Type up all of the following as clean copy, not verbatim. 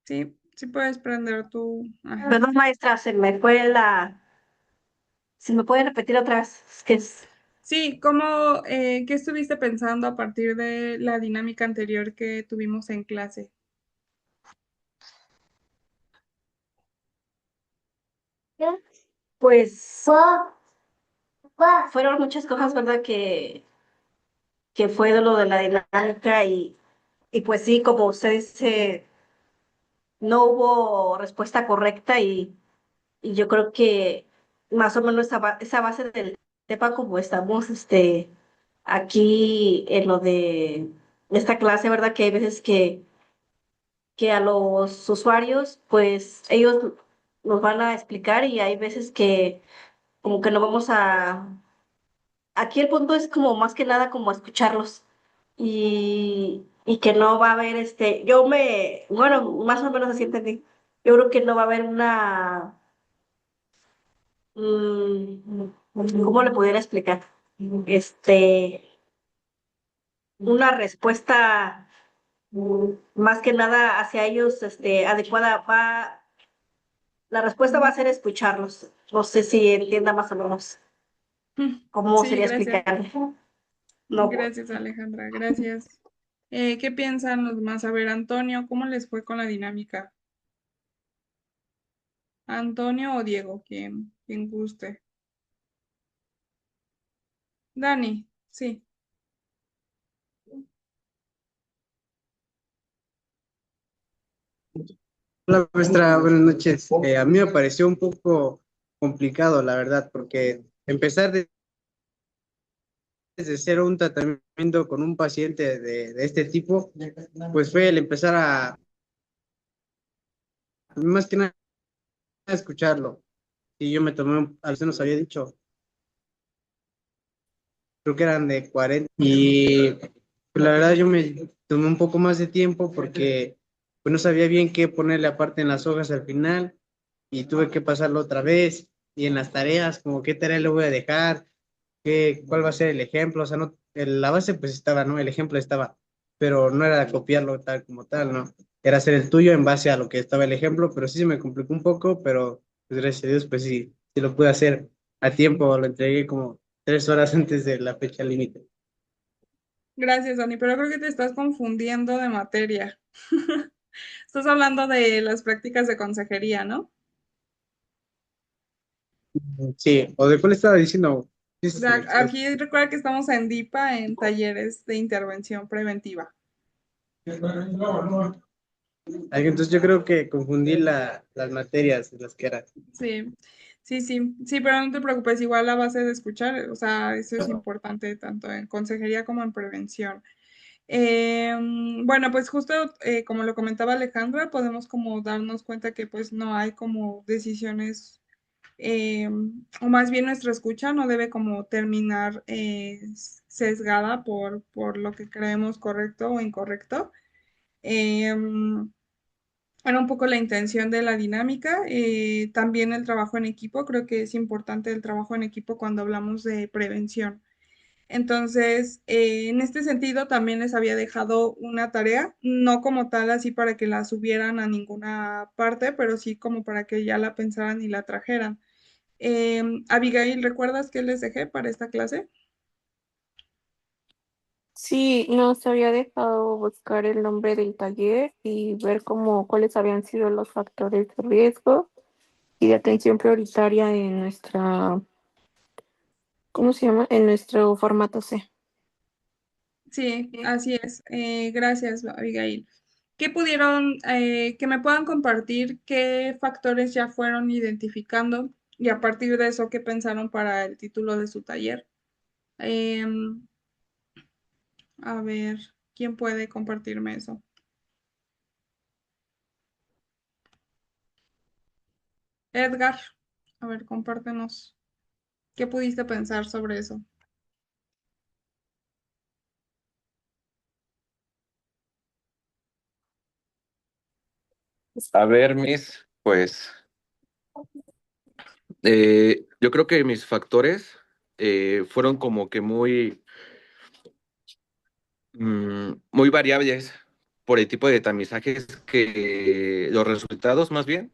Sí, sí puedes prender tu... Ajá. Perdón, maestra, si me puede repetir otra vez, es que es... Sí, qué estuviste pensando a partir de la dinámica anterior que tuvimos en clase? Pues fueron muchas cosas, ¿verdad? Que fue de lo de la dinámica y pues sí, como usted dice, no hubo respuesta correcta y yo creo que más o menos esa base del tema como estamos aquí en lo de esta clase, ¿verdad? Que hay veces que a los usuarios, pues ellos nos van a explicar y hay veces que como que no vamos a... Aquí el punto es como más que nada como escucharlos y que no va a haber bueno, más o menos así entendí. Yo creo que no va a haber ¿cómo le pudiera explicar? Este, una respuesta más que nada hacia ellos, adecuada. La respuesta va a ser escucharlos. No sé si entienda más o menos cómo Sí, sería gracias. explicarle. No, Gracias, Alejandra. Gracias. ¿Qué piensan los demás? A ver, Antonio, ¿cómo les fue con la dinámica? ¿Antonio o Diego? Quien guste. Dani, sí. Hola, maestra, buenas noches. A mí me pareció un poco complicado, la verdad, porque empezar desde cero un tratamiento con un paciente de este tipo, pues fue el empezar más que nada, a escucharlo. Y yo me tomé, a usted nos había dicho, creo que eran de 40, y pues, la verdad yo me tomé un poco más de tiempo porque pues no sabía bien qué ponerle aparte en las hojas al final, y tuve que pasarlo otra vez, y en las tareas, como qué tarea le voy a dejar, cuál va a ser el ejemplo, o sea, no, la base pues estaba, ¿no? El ejemplo estaba, pero no era copiarlo tal como tal, ¿no? Era hacer el tuyo en base a lo que estaba el ejemplo, pero sí se me complicó un poco, pero pues gracias a Dios, pues sí, sí lo pude hacer a tiempo, lo entregué como 3 horas antes de la fecha límite. Gracias, Dani, pero creo que te estás confundiendo de materia. Estás hablando de las prácticas de consejería, ¿no? Sí, o de cuál estaba diciendo. Sí, sí, sí. Aquí recuerda que estamos en DIPA, en talleres de intervención preventiva. Entonces yo creo que confundí las materias, las que eran. Sí, sí, pero no te preocupes, igual la base de escuchar, o sea, eso es importante tanto en consejería como en prevención. Bueno, pues justo como lo comentaba Alejandra, podemos como darnos cuenta que pues no hay como decisiones, o más bien nuestra escucha no debe como terminar sesgada por lo que creemos correcto o incorrecto. Em, Era un poco la intención de la dinámica. También el trabajo en equipo, creo que es importante el trabajo en equipo cuando hablamos de prevención. Entonces, en este sentido, también les había dejado una tarea, no como tal así para que la subieran a ninguna parte, pero sí como para que ya la pensaran y la trajeran. Abigail, ¿recuerdas qué les dejé para esta clase? Sí, nos había dejado buscar el nombre del taller y ver cuáles habían sido los factores de riesgo y de atención prioritaria en ¿cómo se llama? En nuestro formato C. Sí, así es. Gracias, Abigail. ¿Qué pudieron, que me puedan compartir qué factores ya fueron identificando y a partir de eso qué pensaron para el título de su taller? Em, a ver, ¿quién puede compartirme eso? Edgar, a ver, compártenos. ¿Qué pudiste pensar sobre eso? A ver, pues yo creo que mis factores fueron como que muy variables, por el tipo de tamizajes que los resultados más bien,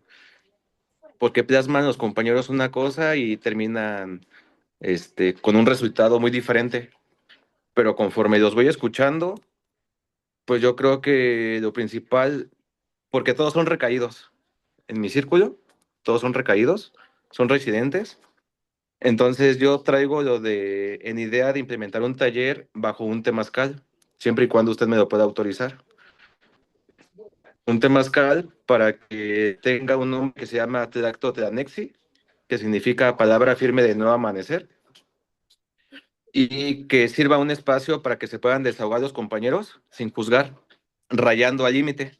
porque plasman los compañeros una cosa y terminan con un resultado muy diferente. Pero conforme los voy escuchando, pues yo creo que lo principal, porque todos son recaídos en mi círculo, todos son recaídos, son residentes. Entonces yo traigo lo de en idea de implementar un taller bajo un temazcal, siempre y cuando usted me lo pueda autorizar. Un temazcal para que tenga un nombre que se llama Tlactotlanexi, que significa palabra firme de nuevo amanecer, y que sirva un espacio para que se puedan desahogar los compañeros sin juzgar, rayando al límite,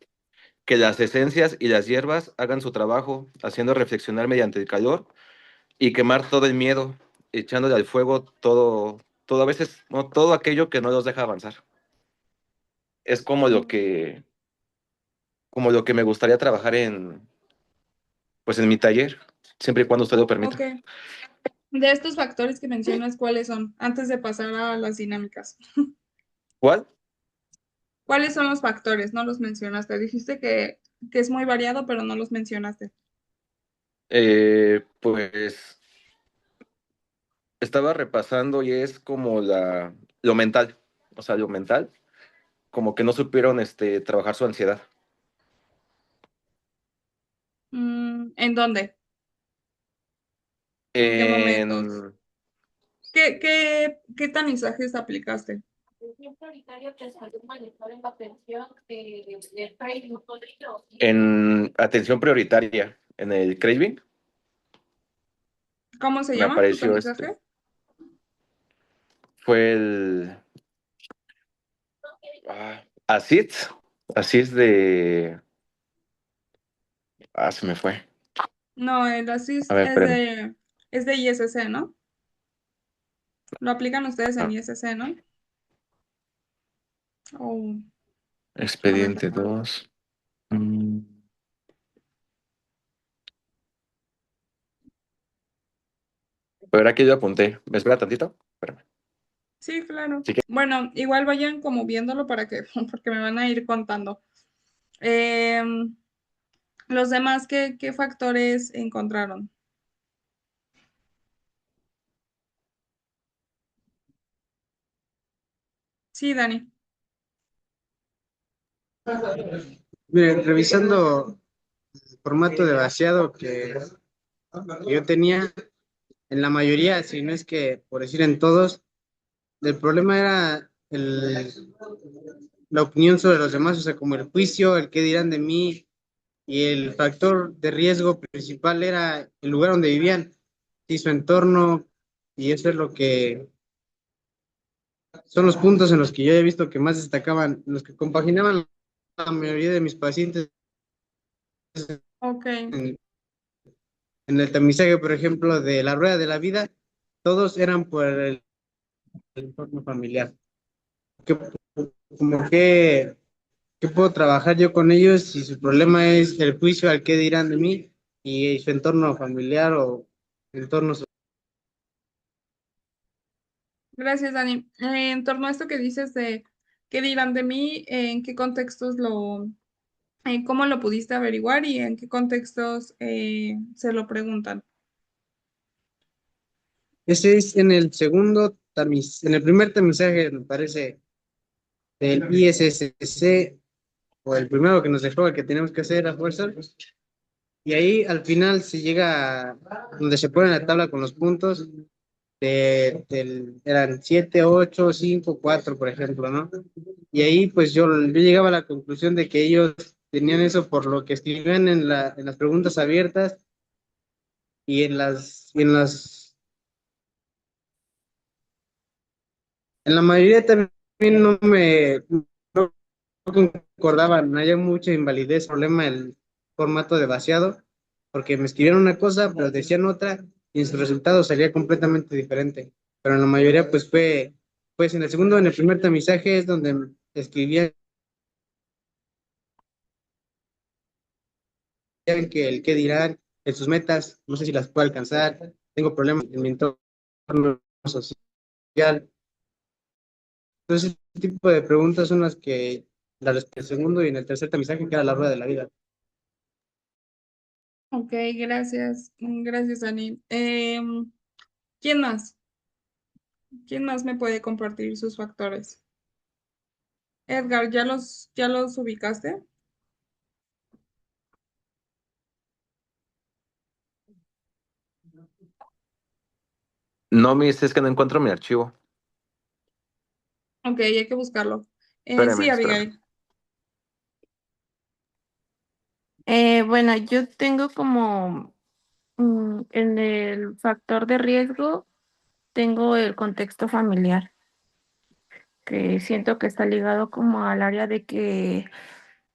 que las esencias y las hierbas hagan su trabajo, haciendo reflexionar mediante el calor y quemar todo el miedo, echándole al fuego todo a veces, no, todo aquello que no los deja avanzar. Es como lo que me gustaría trabajar pues en mi taller, siempre y cuando usted lo permita. Ok. De estos factores que mencionas, ¿cuáles son? Antes de pasar a las dinámicas. ¿Cuál? ¿Cuáles son los factores? No los mencionaste. Dijiste que es muy variado, pero no los mencionaste. Pues estaba repasando y es como lo mental, o sea, lo mental, como que no supieron trabajar su ansiedad. ¿En dónde? ¿En qué momentos? En, ¿Qué tamizajes aplicaste? Atención prioritaria que salud manejar en la atención de trading podrido. en atención prioritaria, en el craving, ¿Cómo se me llama tu apareció tamizaje? fue así es se me fue. No, el A ASIS ver, espérame. es de ISC, ¿no? Lo aplican ustedes en Ah, ISC, ¿no? Oh, a ver, expediente 2. Pero aquí yo apunté. ¿Me espera tantito? Espérame. sí, claro. Sí que- Bueno, igual vayan como viéndolo para que, porque me van a ir contando. Em, los demás, ¿qué factores encontraron? Sí, Dani. Miren, revisando el formato de vaciado que yo tenía, en la mayoría, si no es que por decir en todos, el problema era la opinión sobre los demás, o sea, como el juicio, el qué dirán de mí, y el factor de riesgo principal era el lugar donde vivían y su entorno, y eso es lo que son los puntos en los que yo he visto que más destacaban, los que compaginaban la mayoría de mis pacientes Ok. en, en el tamizaje, por ejemplo, de la rueda de la vida, todos eran por el entorno familiar. ¿Qué, como qué puedo trabajar yo con ellos si su problema es el juicio al qué dirán de mí y su entorno familiar o entorno social? Gracias, Dani. En torno a esto que dices de qué dirán de mí, ¿en qué contextos cómo lo pudiste averiguar y en qué contextos se lo preguntan? Ese es en el segundo en el primer tamizaje, me parece, del ISSC, o el primero que nos dejó, el que tenemos que hacer a fuerza. Y ahí al final se llega donde se pone la tabla con los puntos, eran 7 8 5 4 por ejemplo, ¿no? Y ahí pues yo llegaba a la conclusión de que ellos tenían eso por lo que escribían en las preguntas abiertas y en la mayoría también no concordaban, había mucha invalidez, problema el formato de vaciado, porque me escribieron una cosa, pero decían otra, y en su resultado salía completamente diferente. Pero en la mayoría, pues en el segundo, en el primer tamizaje es donde escribían que el qué dirán, en sus metas, no sé si las puedo alcanzar, tengo problemas en mi entorno social. Entonces, ese tipo de preguntas son las que el segundo y en el tercer tamizaje, que era la rueda de la vida. Ok, gracias. Gracias, Dani. ¿Quién más? ¿Quién más me puede compartir sus factores? Edgar, ¿ya los ubicaste? No, es que no encuentro mi archivo. Ok, hay que buscarlo. Sí, Espérame. Abigail. Bueno, yo tengo como en el factor de riesgo, tengo el contexto familiar, que siento que está ligado como al área de que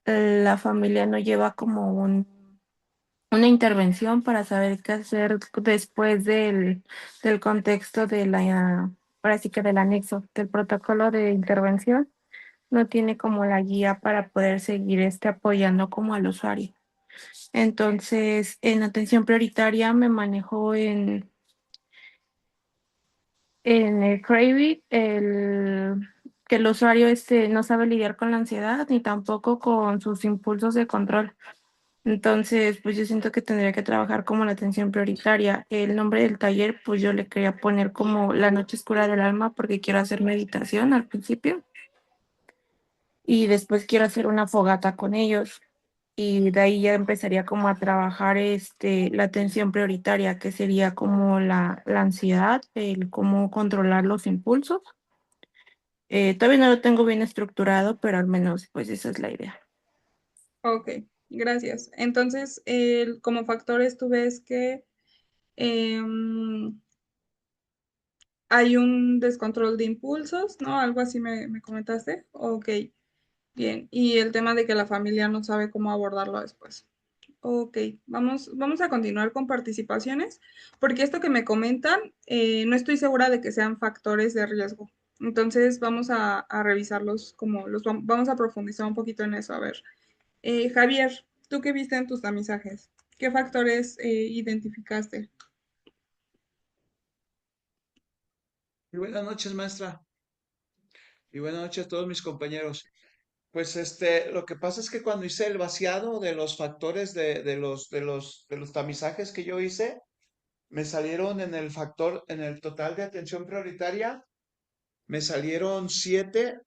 la familia no lleva como una intervención para saber qué hacer después del contexto de ahora sí que del anexo, del protocolo de intervención. No tiene como la guía para poder seguir apoyando como al usuario. Entonces, en atención prioritaria me manejo en el CRAVI, que el usuario no sabe lidiar con la ansiedad ni tampoco con sus impulsos de control. Entonces, pues yo siento que tendría que trabajar como la atención prioritaria. El nombre del taller, pues yo le quería poner como La Noche Oscura del Alma porque quiero hacer meditación al principio y después quiero hacer una fogata con ellos. Y de ahí ya empezaría como a trabajar la atención prioritaria, que sería como la ansiedad, el cómo controlar los impulsos. Todavía no lo tengo bien estructurado, pero al menos pues esa es la idea. Ok, gracias. Entonces, como factores, tú ves que em, hay un descontrol de impulsos, ¿no? Algo así me comentaste. Ok, bien. Y el tema de que la familia no sabe cómo abordarlo después. Ok, vamos a continuar con participaciones, porque esto que me comentan, no estoy segura de que sean factores de riesgo. Entonces vamos a revisarlos como vamos a profundizar un poquito en eso. A ver, Javier, ¿tú qué viste en tus tamizajes? ¿Qué factores identificaste? Y buenas noches, maestra. Y buenas noches a todos mis compañeros. Pues lo que pasa es que cuando hice el vaciado de los factores de los tamizajes que yo hice, me salieron en el total de atención prioritaria, me salieron siete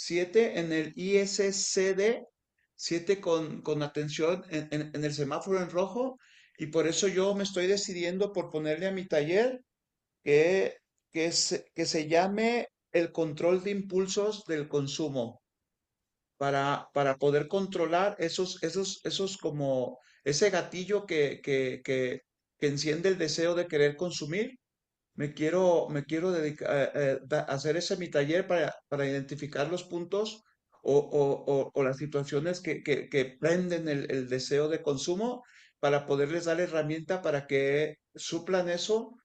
en el ISCD, siete con atención en el semáforo en rojo, y por eso yo me estoy decidiendo por ponerle a mi taller que, que se llame el control de impulsos del consumo para poder controlar esos como ese gatillo que enciende el deseo de querer consumir. Me quiero dedicar a hacer ese mi taller para identificar los puntos o las situaciones que prenden el deseo de consumo para poderles dar herramienta para que suplan eso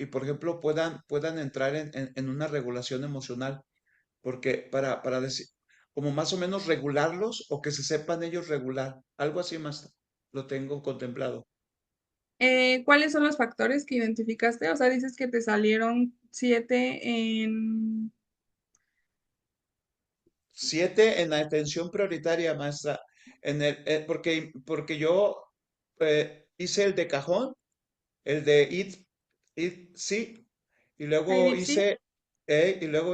por ejemplo, puedan entrar en una regulación emocional, porque para decir, como más o menos regularlos o que se sepan ellos regular, algo así más lo tengo contemplado. ¿Cuáles son los factores que identificaste? O sea, dices que te salieron 7 Siete en la atención prioritaria, maestra, porque yo hice el de cajón, el de IT, sí, y luego IDIPSI.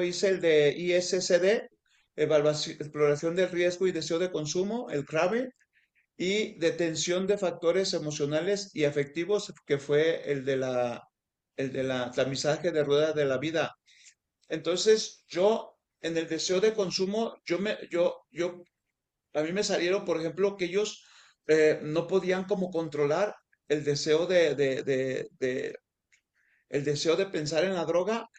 hice el de ISCD, exploración del riesgo y deseo de consumo, el CRAVE, y detención de factores emocionales y afectivos, que fue el de la tamizaje de rueda de la vida. Entonces, yo, en el deseo de consumo, a mí me salieron, por ejemplo, que ellos no podían como controlar el deseo el deseo de pensar en la droga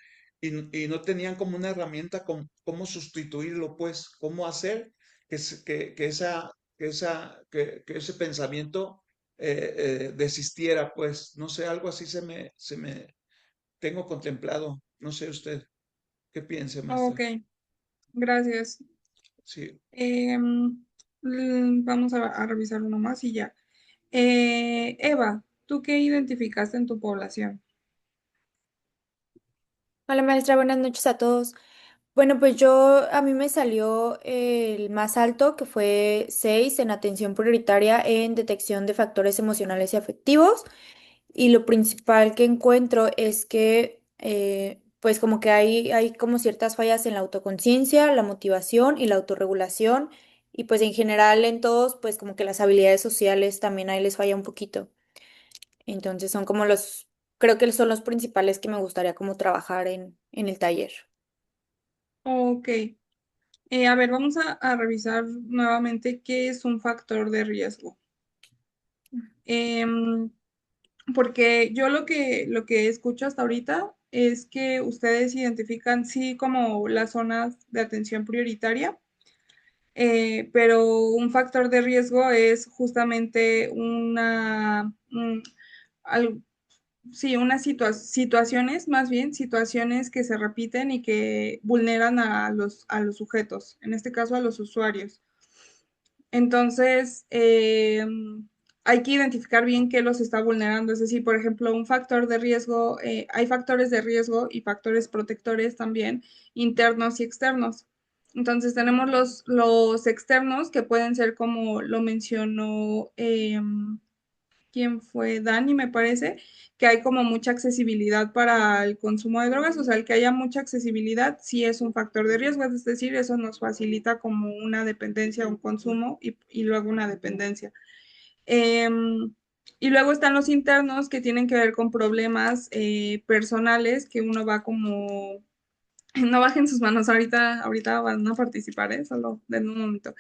y no tenían como una herramienta con cómo sustituirlo, pues, cómo hacer que ese pensamiento desistiera, pues, no sé, algo así se me tengo contemplado. No sé usted, ¿qué piense, Ok, maestra? gracias. Sí. Vamos a revisar uno más y ya. Eva, ¿tú qué identificaste en tu población? Hola maestra, buenas noches a todos. Bueno, pues a mí me salió el más alto, que fue 6 en atención prioritaria en detección de factores emocionales y afectivos. Y lo principal que encuentro es que, pues como que hay como ciertas fallas en la autoconciencia, la motivación y la autorregulación. Y pues en general en todos, pues como que las habilidades sociales también ahí les falla un poquito. Entonces son como creo que son los principales que me gustaría como trabajar en el taller. Ok. A ver, vamos a revisar nuevamente qué es un factor de riesgo. Em, Porque yo lo que escucho hasta ahorita es que ustedes identifican sí como las zonas de atención prioritaria, pero un factor de riesgo es justamente al- sí, situaciones, más bien situaciones que se repiten y que vulneran a los sujetos, en este caso a los usuarios. Entonces, hay que identificar bien qué los está vulnerando. Es decir, por ejemplo, un factor de riesgo, hay factores de riesgo y factores protectores también, internos y externos. Entonces, tenemos los externos que pueden ser como lo mencionó, ¿quién fue? Dani, me parece, que hay como mucha accesibilidad para el consumo de drogas, o sea, el que haya mucha accesibilidad sí es un factor de riesgo, es decir, eso nos facilita como una dependencia, un consumo y luego una dependencia. Y luego están los internos que tienen que ver con problemas personales que uno va como no bajen sus manos, ahorita van a participar, solo den un momento.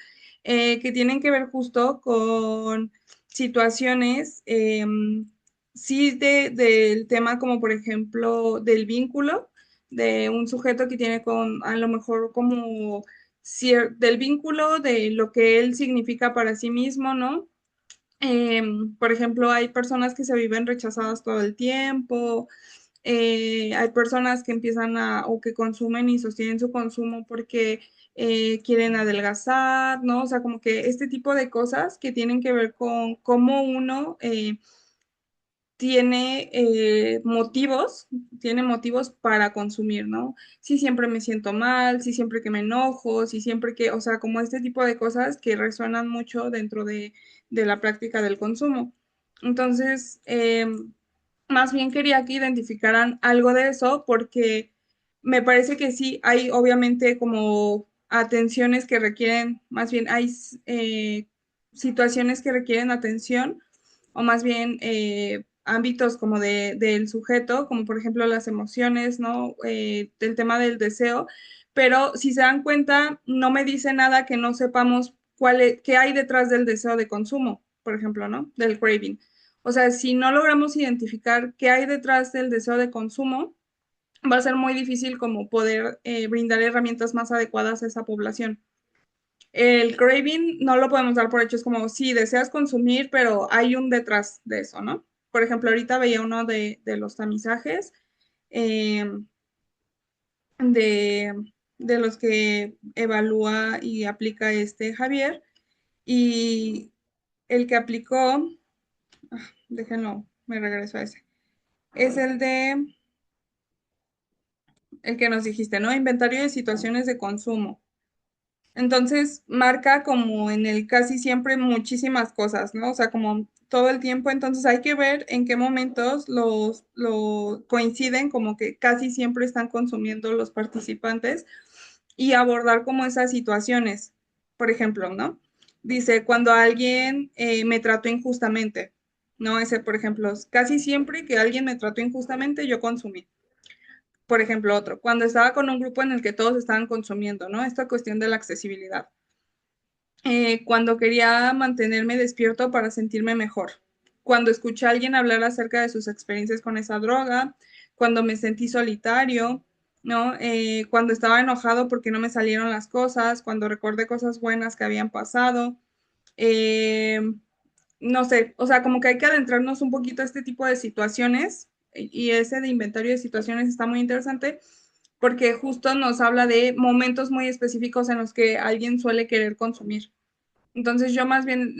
Que tienen que ver justo con situaciones, sí, del tema como por ejemplo del vínculo de un sujeto que tiene con a lo mejor como del vínculo de lo que él significa para sí mismo, ¿no? Por ejemplo, hay personas que se viven rechazadas todo el tiempo, hay personas que empiezan o que consumen y sostienen su consumo porque quieren adelgazar, ¿no? O sea, como que este tipo de cosas que tienen que ver con cómo uno tiene tiene motivos para consumir, ¿no? Si siempre me siento mal, si siempre que me enojo, si siempre que, o sea, como este tipo de cosas que resuenan mucho dentro de la práctica del consumo. Entonces, más bien quería que identificaran algo de eso porque me parece que sí, hay obviamente como atenciones que requieren, más bien hay situaciones que requieren atención o más bien ámbitos como del sujeto, como por ejemplo las emociones, ¿no? El tema del deseo, pero si se dan cuenta, no me dice nada que no sepamos qué hay detrás del deseo de consumo, por ejemplo, ¿no? Del craving. O sea, si no logramos identificar qué hay detrás del deseo de consumo, va a ser muy difícil como poder brindar herramientas más adecuadas a esa población. El craving no lo podemos dar por hecho, es como si deseas consumir, pero hay un detrás de eso, ¿no? Por ejemplo, ahorita veía uno de los tamizajes eh, de, de los que evalúa y aplica este Javier, y el que aplicó, déjenlo, me regreso a ese, es el que nos dijiste, ¿no? Inventario de situaciones de consumo. Entonces, marca como en el casi siempre muchísimas cosas, ¿no? O sea, como todo el tiempo, entonces hay que ver en qué momentos coinciden, como que casi siempre están consumiendo los participantes y abordar como esas situaciones. Por ejemplo, ¿no? Dice, cuando alguien me trató injustamente, ¿no? Ese, por ejemplo, casi siempre que alguien me trató injustamente, yo consumí. Por ejemplo, otro, cuando estaba con un grupo en el que todos estaban consumiendo, ¿no? Esta cuestión de la accesibilidad. Cuando quería mantenerme despierto para sentirme mejor. Cuando escuché a alguien hablar acerca de sus experiencias con esa droga, cuando me sentí solitario, ¿no? Cuando estaba enojado porque no me salieron las cosas, cuando recordé cosas buenas que habían pasado. Eh, no sé, o sea, como que hay que adentrarnos un poquito a este tipo de situaciones y ese de inventario de situaciones está muy interesante porque justo nos habla de momentos muy específicos en los que alguien suele querer consumir. Entonces yo más bien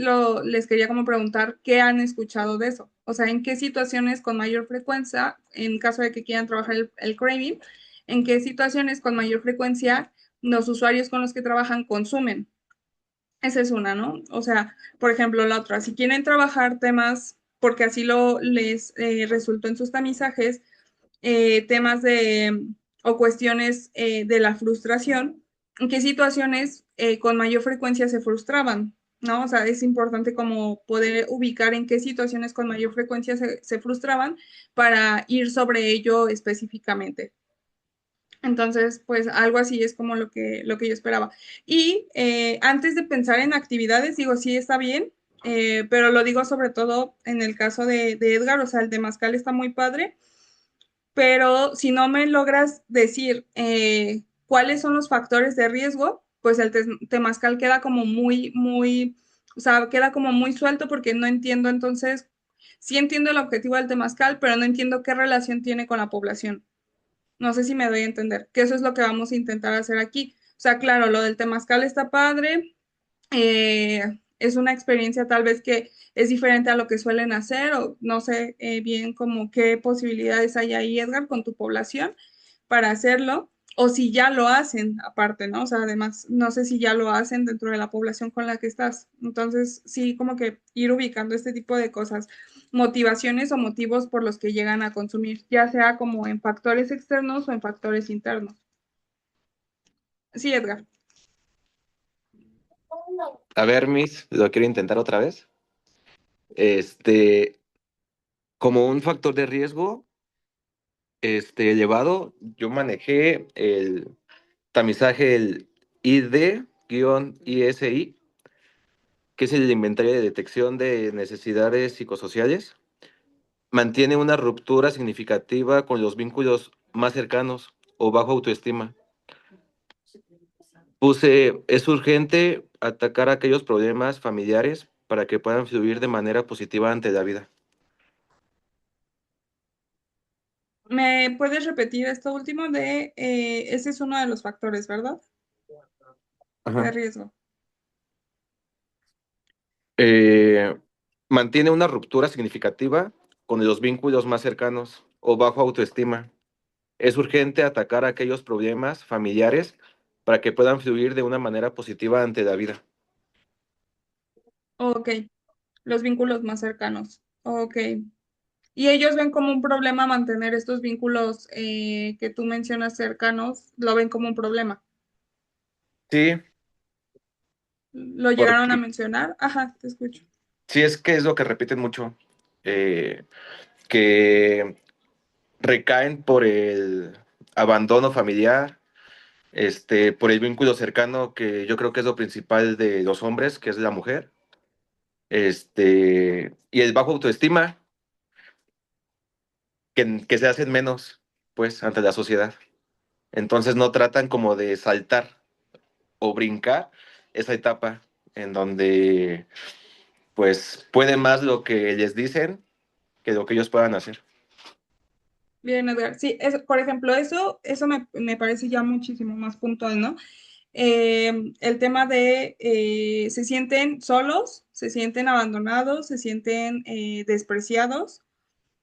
les quería como preguntar qué han escuchado de eso. O sea, en qué situaciones con mayor frecuencia, en caso de que quieran trabajar el craving, en qué situaciones con mayor frecuencia los usuarios con los que trabajan consumen. Esa es una, ¿no? O sea, por ejemplo, la otra, si quieren trabajar temas, porque así les resultó en sus tamizajes, temas o cuestiones de la frustración, en qué situaciones con mayor frecuencia se frustraban, ¿no? O sea, es importante como poder ubicar en qué situaciones con mayor frecuencia se frustraban para ir sobre ello específicamente. Entonces, pues algo así es como lo que yo esperaba. Y antes de pensar en actividades, digo, sí está bien, pero lo digo sobre todo en el caso de Edgar, o sea, el de Mascal está muy padre, pero si no me logras decir cuáles son los factores de riesgo, pues el temazcal queda como muy, o sea, queda como muy suelto porque no entiendo entonces, sí entiendo el objetivo del temazcal, pero no entiendo qué relación tiene con la población. No sé si me doy a entender, que eso es lo que vamos a intentar hacer aquí. O sea, claro, lo del temazcal está padre, es una experiencia tal vez que es diferente a lo que suelen hacer o no sé bien como qué posibilidades hay ahí, Edgar, con tu población para hacerlo o si ya lo hacen aparte, ¿no? O sea, además, no sé si ya lo hacen dentro de la población con la que estás. Entonces, sí, como que ir ubicando este tipo de cosas, motivaciones o motivos por los que llegan a consumir, ya sea como en factores externos o en factores internos. Sí, Edgar. A ver, Miss, lo quiero intentar otra vez. Este, como un factor de riesgo, elevado, yo manejé el tamizaje, el ID-ISI, que es el inventario de detección de necesidades psicosociales. Mantiene una ruptura significativa con los vínculos más cercanos o bajo autoestima. Puse, es urgente atacar aquellos problemas familiares para que puedan fluir de manera positiva ante la vida. ¿Me puedes repetir esto último ese es uno de los factores, ¿verdad? De Ajá. riesgo. Eh, Mantiene una ruptura significativa con los vínculos más cercanos o bajo autoestima. Es urgente atacar aquellos problemas familiares para que puedan fluir de una manera positiva ante la vida. Ok, los vínculos más cercanos. Ok. Y ellos ven como un problema mantener estos vínculos que tú mencionas cercanos, lo ven como un problema. Sí, ¿Lo llegaron a porque mencionar? Ajá, te escucho. sí es que es lo que repiten mucho, que recaen por el abandono familiar, por el vínculo cercano, que yo creo que es lo principal de los hombres, que es la mujer, y el bajo autoestima, que se hacen menos, pues, ante la sociedad. Entonces no tratan como de saltar o brincar esa etapa en donde, pues, puede más lo que les dicen que lo que ellos puedan hacer. Bien, Edgar. Sí, por ejemplo, eso me parece ya muchísimo más puntual, ¿no? El tema de se sienten solos, se sienten abandonados, se sienten despreciados,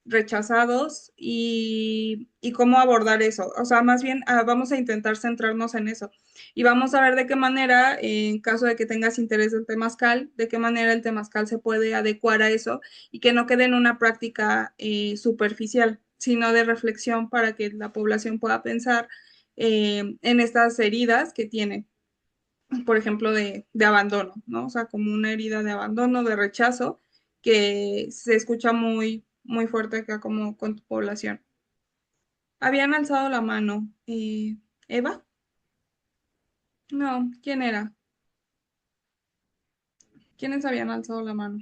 rechazados y cómo abordar eso. O sea, más bien vamos a intentar centrarnos en eso y vamos a ver de qué manera, en caso de que tengas interés del temazcal, de qué manera el temazcal se puede adecuar a eso y que no quede en una práctica superficial, sino de reflexión para que la población pueda pensar en estas heridas que tiene, por ejemplo, de abandono, ¿no? O sea, como una herida de abandono, de rechazo, que se escucha muy fuerte acá como con tu población. Habían alzado la mano. ¿Eva? No, ¿quién era? ¿Quiénes habían alzado la mano?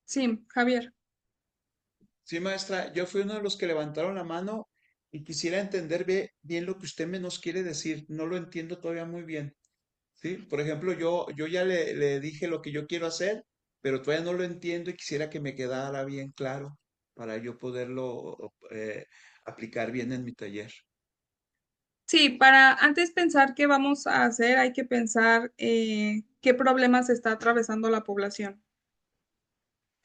Sí, Javier. Sí, maestra, yo fui uno de los que levantaron la mano y quisiera entender bien lo que usted me nos quiere decir. No lo entiendo todavía muy bien. ¿Sí? Por ejemplo, yo ya le dije lo que yo quiero hacer, pero todavía no lo entiendo y quisiera que me quedara bien claro para yo poderlo aplicar bien en mi taller. Sí, para antes pensar qué vamos a hacer, hay que pensar qué problemas está atravesando la población.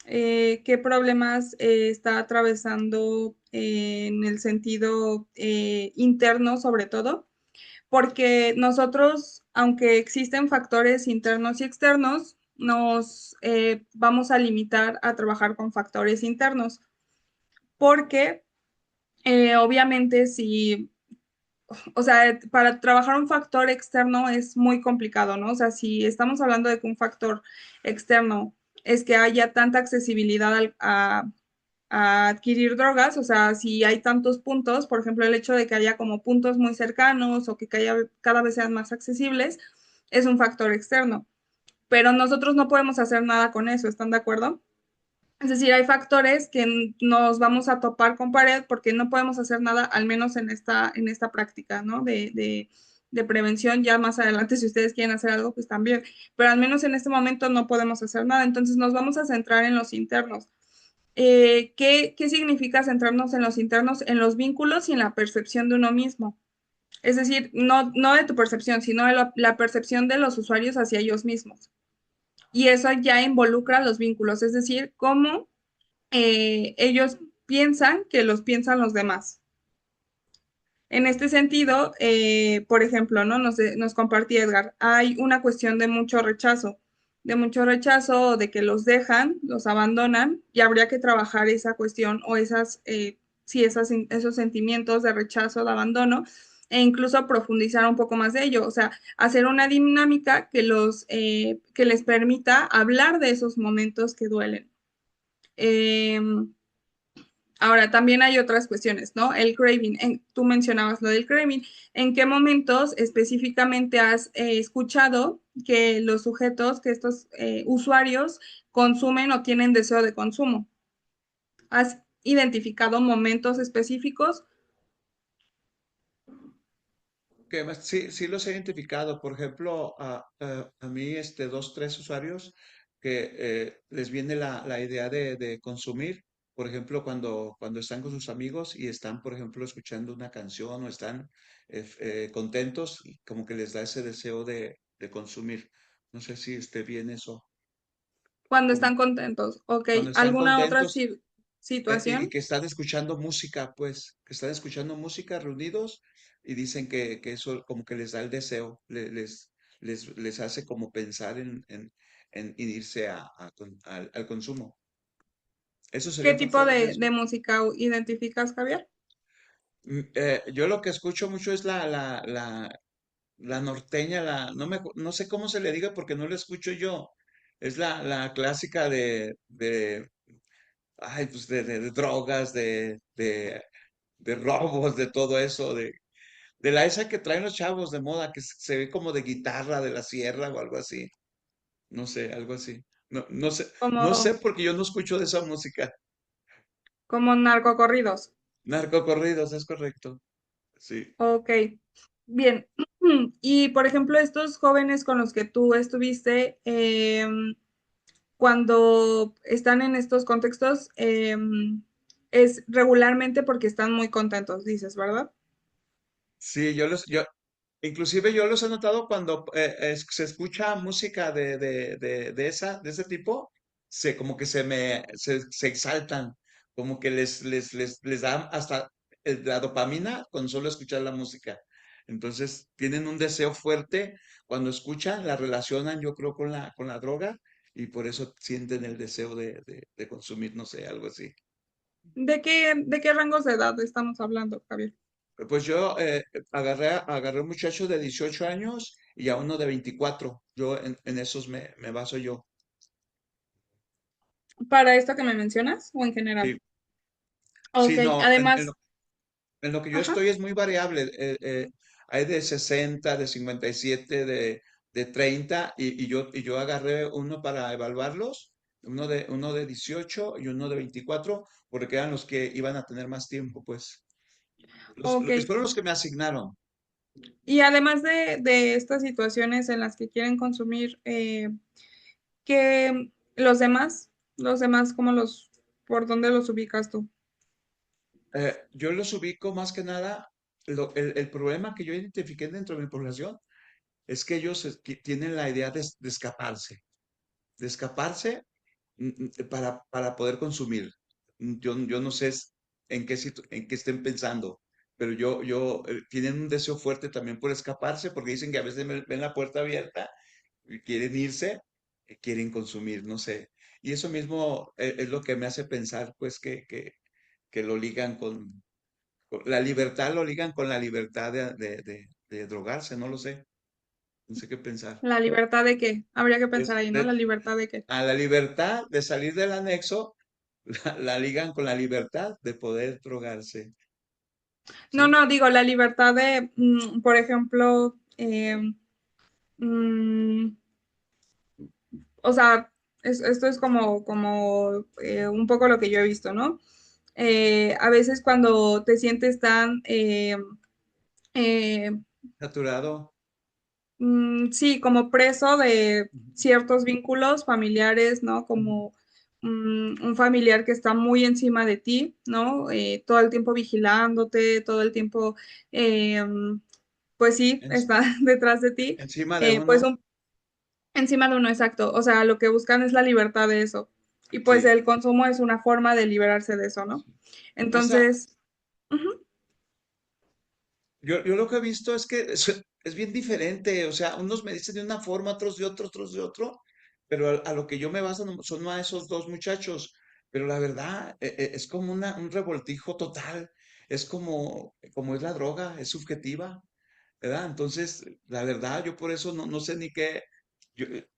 qué problemas está atravesando en el sentido interno sobre todo, porque nosotros, aunque existen factores internos y externos, nos vamos a limitar a trabajar con factores internos, porque obviamente si, o sea, para trabajar un factor externo es muy complicado, ¿no? O sea, si estamos hablando de que un factor externo es que haya tanta accesibilidad a adquirir drogas, o sea, si hay tantos puntos, por ejemplo, el hecho de que haya como puntos muy cercanos o que cada vez sean más accesibles, es un factor externo. Pero nosotros no podemos hacer nada con eso, ¿están de acuerdo? Es decir, hay factores que nos vamos a topar con pared porque no podemos hacer nada, al menos en esta práctica, ¿no? De prevención. Ya más adelante, si ustedes quieren hacer algo, pues también. Pero al menos en este momento no podemos hacer nada. Entonces nos vamos a centrar en los internos. ¿Qué significa centrarnos en los internos? En los vínculos y en la percepción de uno mismo. Es decir, no de tu percepción, sino de la percepción de los usuarios hacia ellos mismos. Y eso ya involucra los vínculos, es decir, cómo ellos piensan que los piensan los demás. En este sentido, por ejemplo, ¿no? Nos compartí Edgar, hay una cuestión de mucho rechazo, de que los dejan, los abandonan, y habría que trabajar esa cuestión o sí, esos sentimientos de rechazo, de abandono, e incluso profundizar un poco más de ello, o sea, hacer una dinámica que les permita hablar de esos momentos que duelen. Ahora, también hay otras cuestiones, ¿no? El craving, tú mencionabas lo del craving. ¿En qué momentos específicamente has escuchado que los sujetos, que estos usuarios consumen o tienen deseo de consumo? ¿Has identificado momentos específicos? Sí, sí los he identificado. Por ejemplo, a mí, dos, tres usuarios que les viene la idea de consumir. Por ejemplo, cuando están con sus amigos y están, por ejemplo, escuchando una canción o están contentos, y como que les da ese deseo de consumir. No sé si esté bien eso. Cuando Como están contentos, ¿ok? cuando están ¿Alguna otra contentos y situación? que están escuchando música, pues, que están escuchando música reunidos y dicen que eso como que les da el deseo, les hace como pensar en irse al consumo. Eso sería ¿Qué un tipo factor de de riesgo. música identificas, Javier? Yo lo que escucho mucho es la norteña, no sé cómo se le diga porque no la escucho yo. Es la clásica ay, pues de drogas, de robos, de todo eso, de la esa que traen los chavos de moda, que se ve como de guitarra de la sierra o algo así. No sé, algo así. No sé, no sé Como, porque yo no escucho de esa música. como narcocorridos. Narcocorridos, es correcto. Sí. Ok, bien. Y por ejemplo, estos jóvenes con los que tú estuviste, cuando están en estos contextos, es regularmente porque están muy contentos, dices, ¿verdad? Sí, inclusive yo los he notado cuando se escucha música de ese tipo, como que se exaltan, como que les da hasta la dopamina con solo escuchar la música. Entonces tienen un deseo fuerte cuando escuchan, la relacionan yo creo con la droga y por eso sienten el deseo de consumir, no sé, algo así. ¿De qué rangos de edad estamos hablando, Javier? Pues yo agarré un muchacho de 18 años y a uno de 24. Yo en esos me baso yo. ¿Para esto que me mencionas o en general? Sí, Ok, sí, no, además, en lo que yo ajá, estoy es muy variable. Hay de 60, de 57, de 30 y yo agarré uno para evaluarlos, uno de 18 y uno de 24, porque eran los que iban a tener más tiempo, pues. ok. Fueron los que me asignaron. Y además de estas situaciones en las que quieren consumir, que los demás, por dónde los ubicas tú? Yo los ubico más que nada, el problema que yo identifiqué dentro de mi población es que ellos tienen la idea de escaparse para poder consumir. Yo no sé en qué estén pensando, pero tienen un deseo fuerte también por escaparse, porque dicen que a veces ven la puerta abierta y quieren irse, quieren consumir, no sé. Y eso mismo es lo que me hace pensar, pues, que lo ligan con la libertad, lo ligan con la libertad de drogarse, no lo sé, no sé qué pensar. ¿La libertad de qué? Habría que pensar Es ahí, ¿no? de- La libertad de qué. a la libertad de salir del anexo, la ligan con la libertad de poder drogarse, No, ¿sí? no, digo, la libertad de, por ejemplo, mm, o sea, esto es como un poco lo que yo he visto, ¿no? A veces cuando te sientes tan, eh, Saturado. sí, como preso de Ujú. ciertos vínculos familiares, ¿no? Ujú. Como un familiar que está muy encima de ti, ¿no? Todo el tiempo vigilándote, todo el tiempo, eh, pues sí, En- está detrás de ti, encima de pues uno, encima de uno, exacto. O sea, lo que buscan es la libertad de eso. Y pues sí. el consumo es una forma de liberarse de eso, ¿no? Maestra, Entonces, ujú, yo lo que he visto es que es bien diferente, o sea, unos me dicen de una forma, otros de otro, pero a lo que yo me baso son a esos dos muchachos, pero la verdad es como un revoltijo total, es como es la droga, es subjetiva, ¿verdad? Entonces, la verdad, yo por eso no sé ni qué,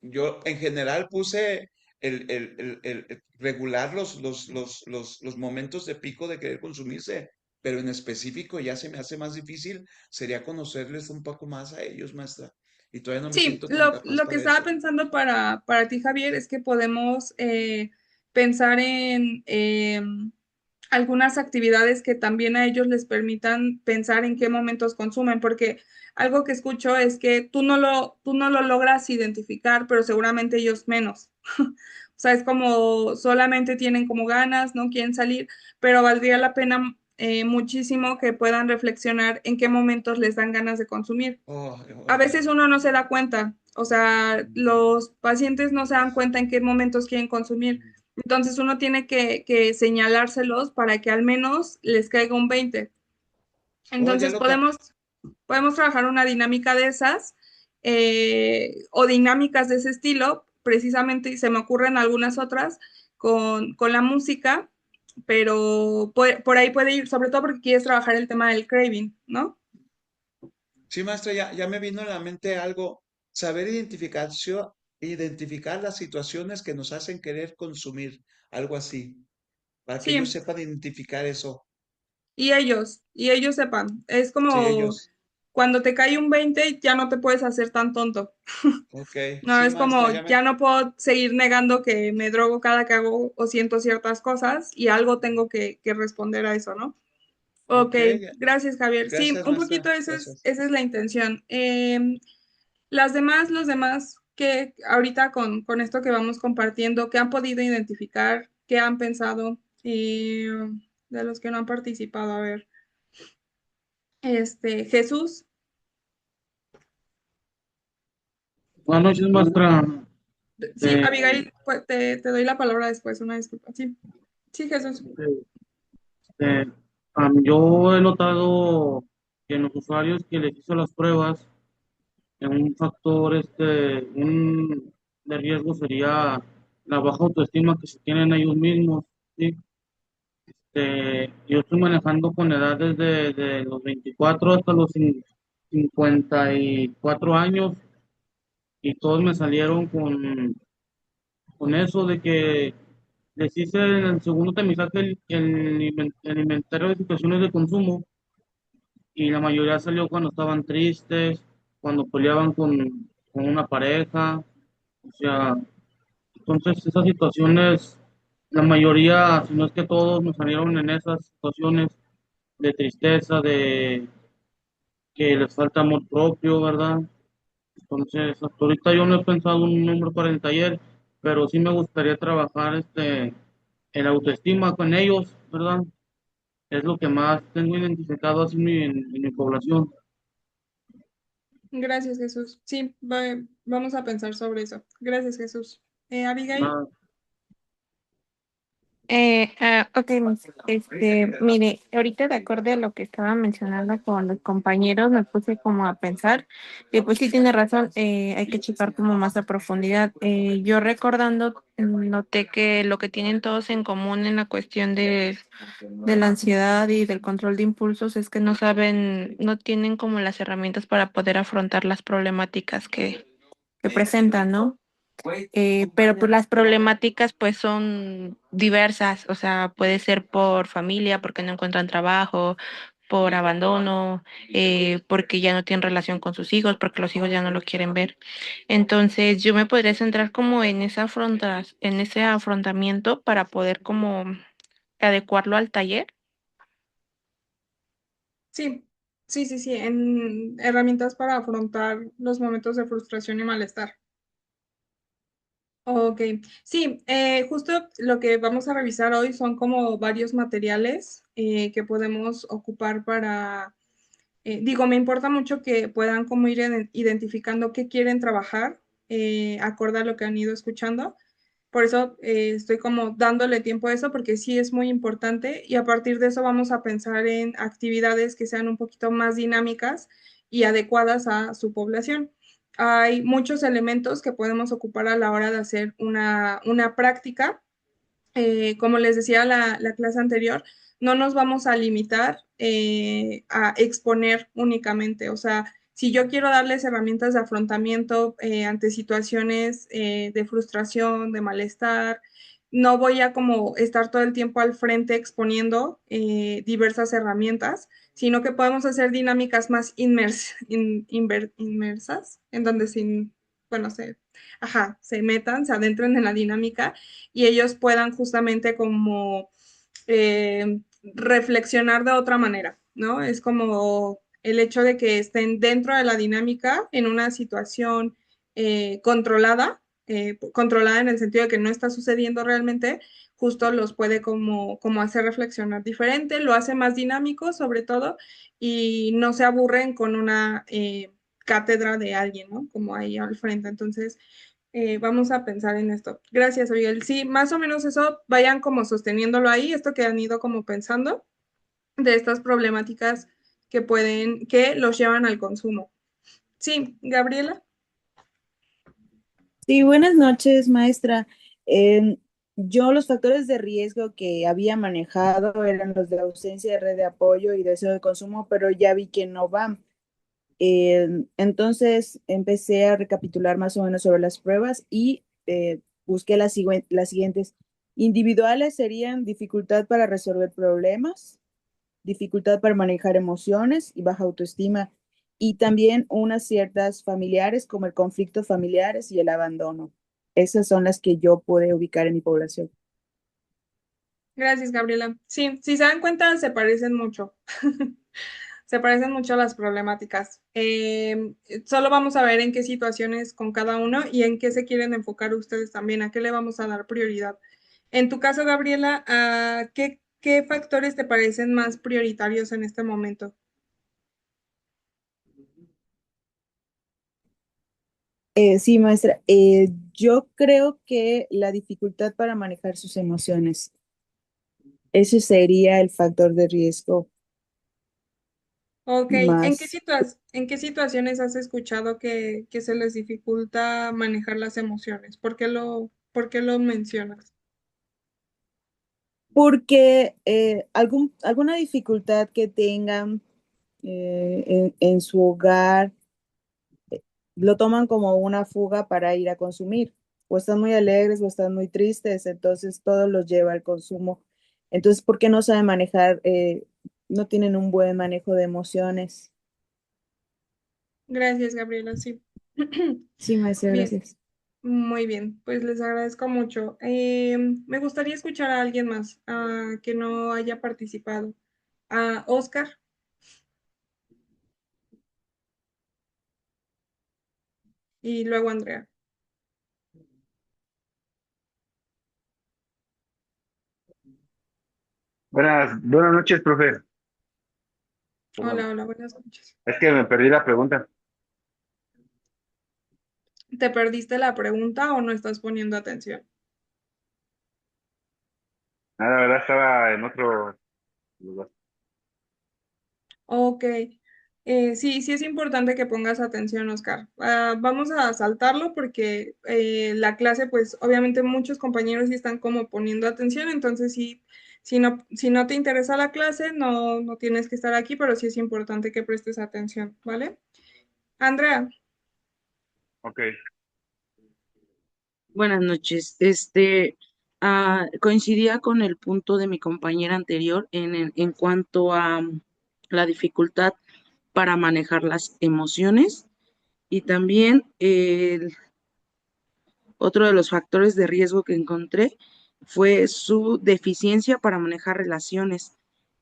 yo en general puse el regular los momentos de pico de querer consumirse, pero en específico ya se me hace más difícil, sería conocerles un poco más a ellos, maestra, y todavía no me sí, siento tan capaz lo que para estaba eso. pensando para ti, Javier, es que podemos pensar en algunas actividades que también a ellos les permitan pensar en qué momentos consumen, porque algo que escucho es que tú no lo logras identificar, pero seguramente ellos menos. O sea, es como solamente tienen como ganas, no quieren salir, pero valdría la pena muchísimo que puedan reflexionar en qué momentos les dan ganas de consumir. Oh, A ok. veces uno no se da cuenta, o sea, los pacientes no se dan cuenta en qué momentos quieren consumir. Entonces uno tiene que señalárselos para que al menos les caiga un 20. Oh, ya Entonces lo cap. podemos trabajar una dinámica de esas o dinámicas de ese estilo, precisamente, y se me ocurren algunas otras con la música, pero por ahí puede ir, sobre todo porque quieres trabajar el tema del craving, ¿no? Sí, maestra, ya me vino a la mente algo, saber identificar las situaciones que nos hacen querer consumir, algo así, para que ellos Sí, sepan identificar eso. y ellos sepan, es Sí, como ellos. cuando te cae un 20 ya no te puedes hacer tan tonto. Ok, No, sí, es como maestra, ya no puedo seguir negando que me drogo cada que hago o siento ciertas cosas y algo tengo que responder a eso, ¿no? Ok, ok, gracias Javier. Sí, gracias, un poquito maestra, gracias. esa es la intención. Los demás que ahorita con esto que vamos compartiendo, ¿qué han podido identificar? ¿Qué han pensado? De los que no han participado, a ver. Jesús. Buenas noches, maestra. Sí, Este, Abigail, pues, te doy la palabra después, una disculpa. Sí, sí, Jesús. este, yo he notado que en los usuarios que les hizo las pruebas, un factor de riesgo sería la baja autoestima que se tienen ellos mismos, ¿sí? Yo estoy manejando con edades de los 24 hasta los 54 años y todos me salieron con eso de que les hice en el segundo tamizaje el inventario de situaciones de consumo y la mayoría salió cuando estaban tristes, cuando peleaban con una pareja, o sea, entonces esas situaciones, la mayoría, si no es que todos, me salieron en esas situaciones de tristeza, de que les falta amor propio, ¿verdad? Entonces, hasta ahorita yo no he pensado un número para el taller, pero sí me gustaría trabajar el autoestima con ellos, ¿verdad? Es lo que más tengo identificado así en mi población. Gracias, Jesús. Sí, vamos a pensar sobre eso. Gracias, Jesús. Abigail. Nada, Ok, mire, ahorita de acuerdo a lo que estaba mencionando con los compañeros, me puse como a pensar que pues sí tiene razón, hay que checar como más a profundidad. Yo recordando, noté que lo que tienen todos en común en la cuestión de la ansiedad y del control de impulsos es que no saben, no tienen como las herramientas para poder afrontar las problemáticas que presentan, ¿no? Pero pues las problemáticas pues son diversas, o sea, puede ser por familia, porque no encuentran trabajo, por abandono, porque ya no tienen relación con sus hijos, porque los hijos ya no lo quieren ver. Entonces yo me podría centrar como en en ese afrontamiento para poder como adecuarlo al taller. Sí, sí, en herramientas para afrontar los momentos de frustración y malestar. Ok, sí, justo lo que vamos a revisar hoy son como varios materiales que podemos ocupar para, digo, me importa mucho que puedan como ir identificando qué quieren trabajar, acorde a lo que han ido escuchando. Por eso estoy como dándole tiempo a eso porque sí es muy importante y a partir de eso vamos a pensar en actividades que sean un poquito más dinámicas y adecuadas a su población. Hay muchos elementos que podemos ocupar a la hora de hacer una práctica. Como les decía la clase anterior, no nos vamos a limitar a exponer únicamente. O sea, si yo quiero darles herramientas de afrontamiento ante situaciones de frustración, de malestar, no voy a como estar todo el tiempo al frente exponiendo diversas herramientas, sino que podemos hacer dinámicas más inmersas, en donde bueno, se metan, se adentren en la dinámica y ellos puedan justamente como reflexionar de otra manera, ¿no? Es como el hecho de que estén dentro de la dinámica en una situación controlada en el sentido de que no está sucediendo realmente, justo los puede como hacer reflexionar diferente, lo hace más dinámico sobre todo y no se aburren con una cátedra de alguien, ¿no? Como ahí al frente. Entonces, vamos a pensar en esto. Gracias, Miguel. Sí, más o menos eso, vayan como sosteniéndolo ahí, esto que han ido como pensando de estas problemáticas que los llevan al consumo. Sí, Gabriela. Sí, buenas noches, maestra. Em, yo los factores de riesgo que había manejado eran los de ausencia de red de apoyo y deseo de consumo, pero ya vi que no van. Entonces empecé a recapitular más o menos sobre las pruebas y busqué las siguientes. Individuales serían dificultad para resolver problemas, dificultad para manejar emociones y baja autoestima, y también unas ciertas familiares como el conflicto familiares y el abandono. Esas son las que yo pude ubicar en mi población. Gracias, Gabriela. Sí, si se dan cuenta, se parecen mucho. Se parecen mucho las problemáticas. Solo vamos a ver en qué situaciones con cada uno y en qué se quieren enfocar ustedes también, a qué le vamos a dar prioridad. En tu caso, Gabriela, ¿qué factores te parecen más prioritarios en este momento? Sí, maestra, yo creo que la dificultad para manejar sus emociones, ese sería el factor de riesgo Ok, más, en qué situaciones has escuchado que se les dificulta manejar las emociones? Por qué lo mencionas? porque alguna dificultad que tengan en su hogar lo toman como una fuga para ir a consumir. O están muy alegres o están muy tristes, entonces todo los lleva al consumo. Entonces, ¿por qué no saben manejar? No tienen un buen manejo de emociones. Gracias, Gabriela, sí. Sí, maestra, Bien, gracias. muy bien, pues les agradezco mucho. Me gustaría escuchar a alguien más que no haya participado. A Oscar y luego Andrea. Buenas noches, profe. Hola, Perdón. hola, buenas noches. Es que me perdí la pregunta. ¿Te perdiste la pregunta o no estás poniendo atención? Ah, la verdad estaba en otro lugar. Ok. Sí, sí es importante que pongas atención, Oscar. Vamos a saltarlo porque la clase, pues obviamente muchos compañeros sí están como poniendo atención, entonces sí, si no te interesa la clase, no tienes que estar aquí, pero sí es importante que prestes atención, ¿vale? Andrea, Ok. Buenas noches. Coincidía con el punto de mi compañera anterior en cuanto a la dificultad para manejar las emociones y también otro de los factores de riesgo que encontré fue su deficiencia para manejar relaciones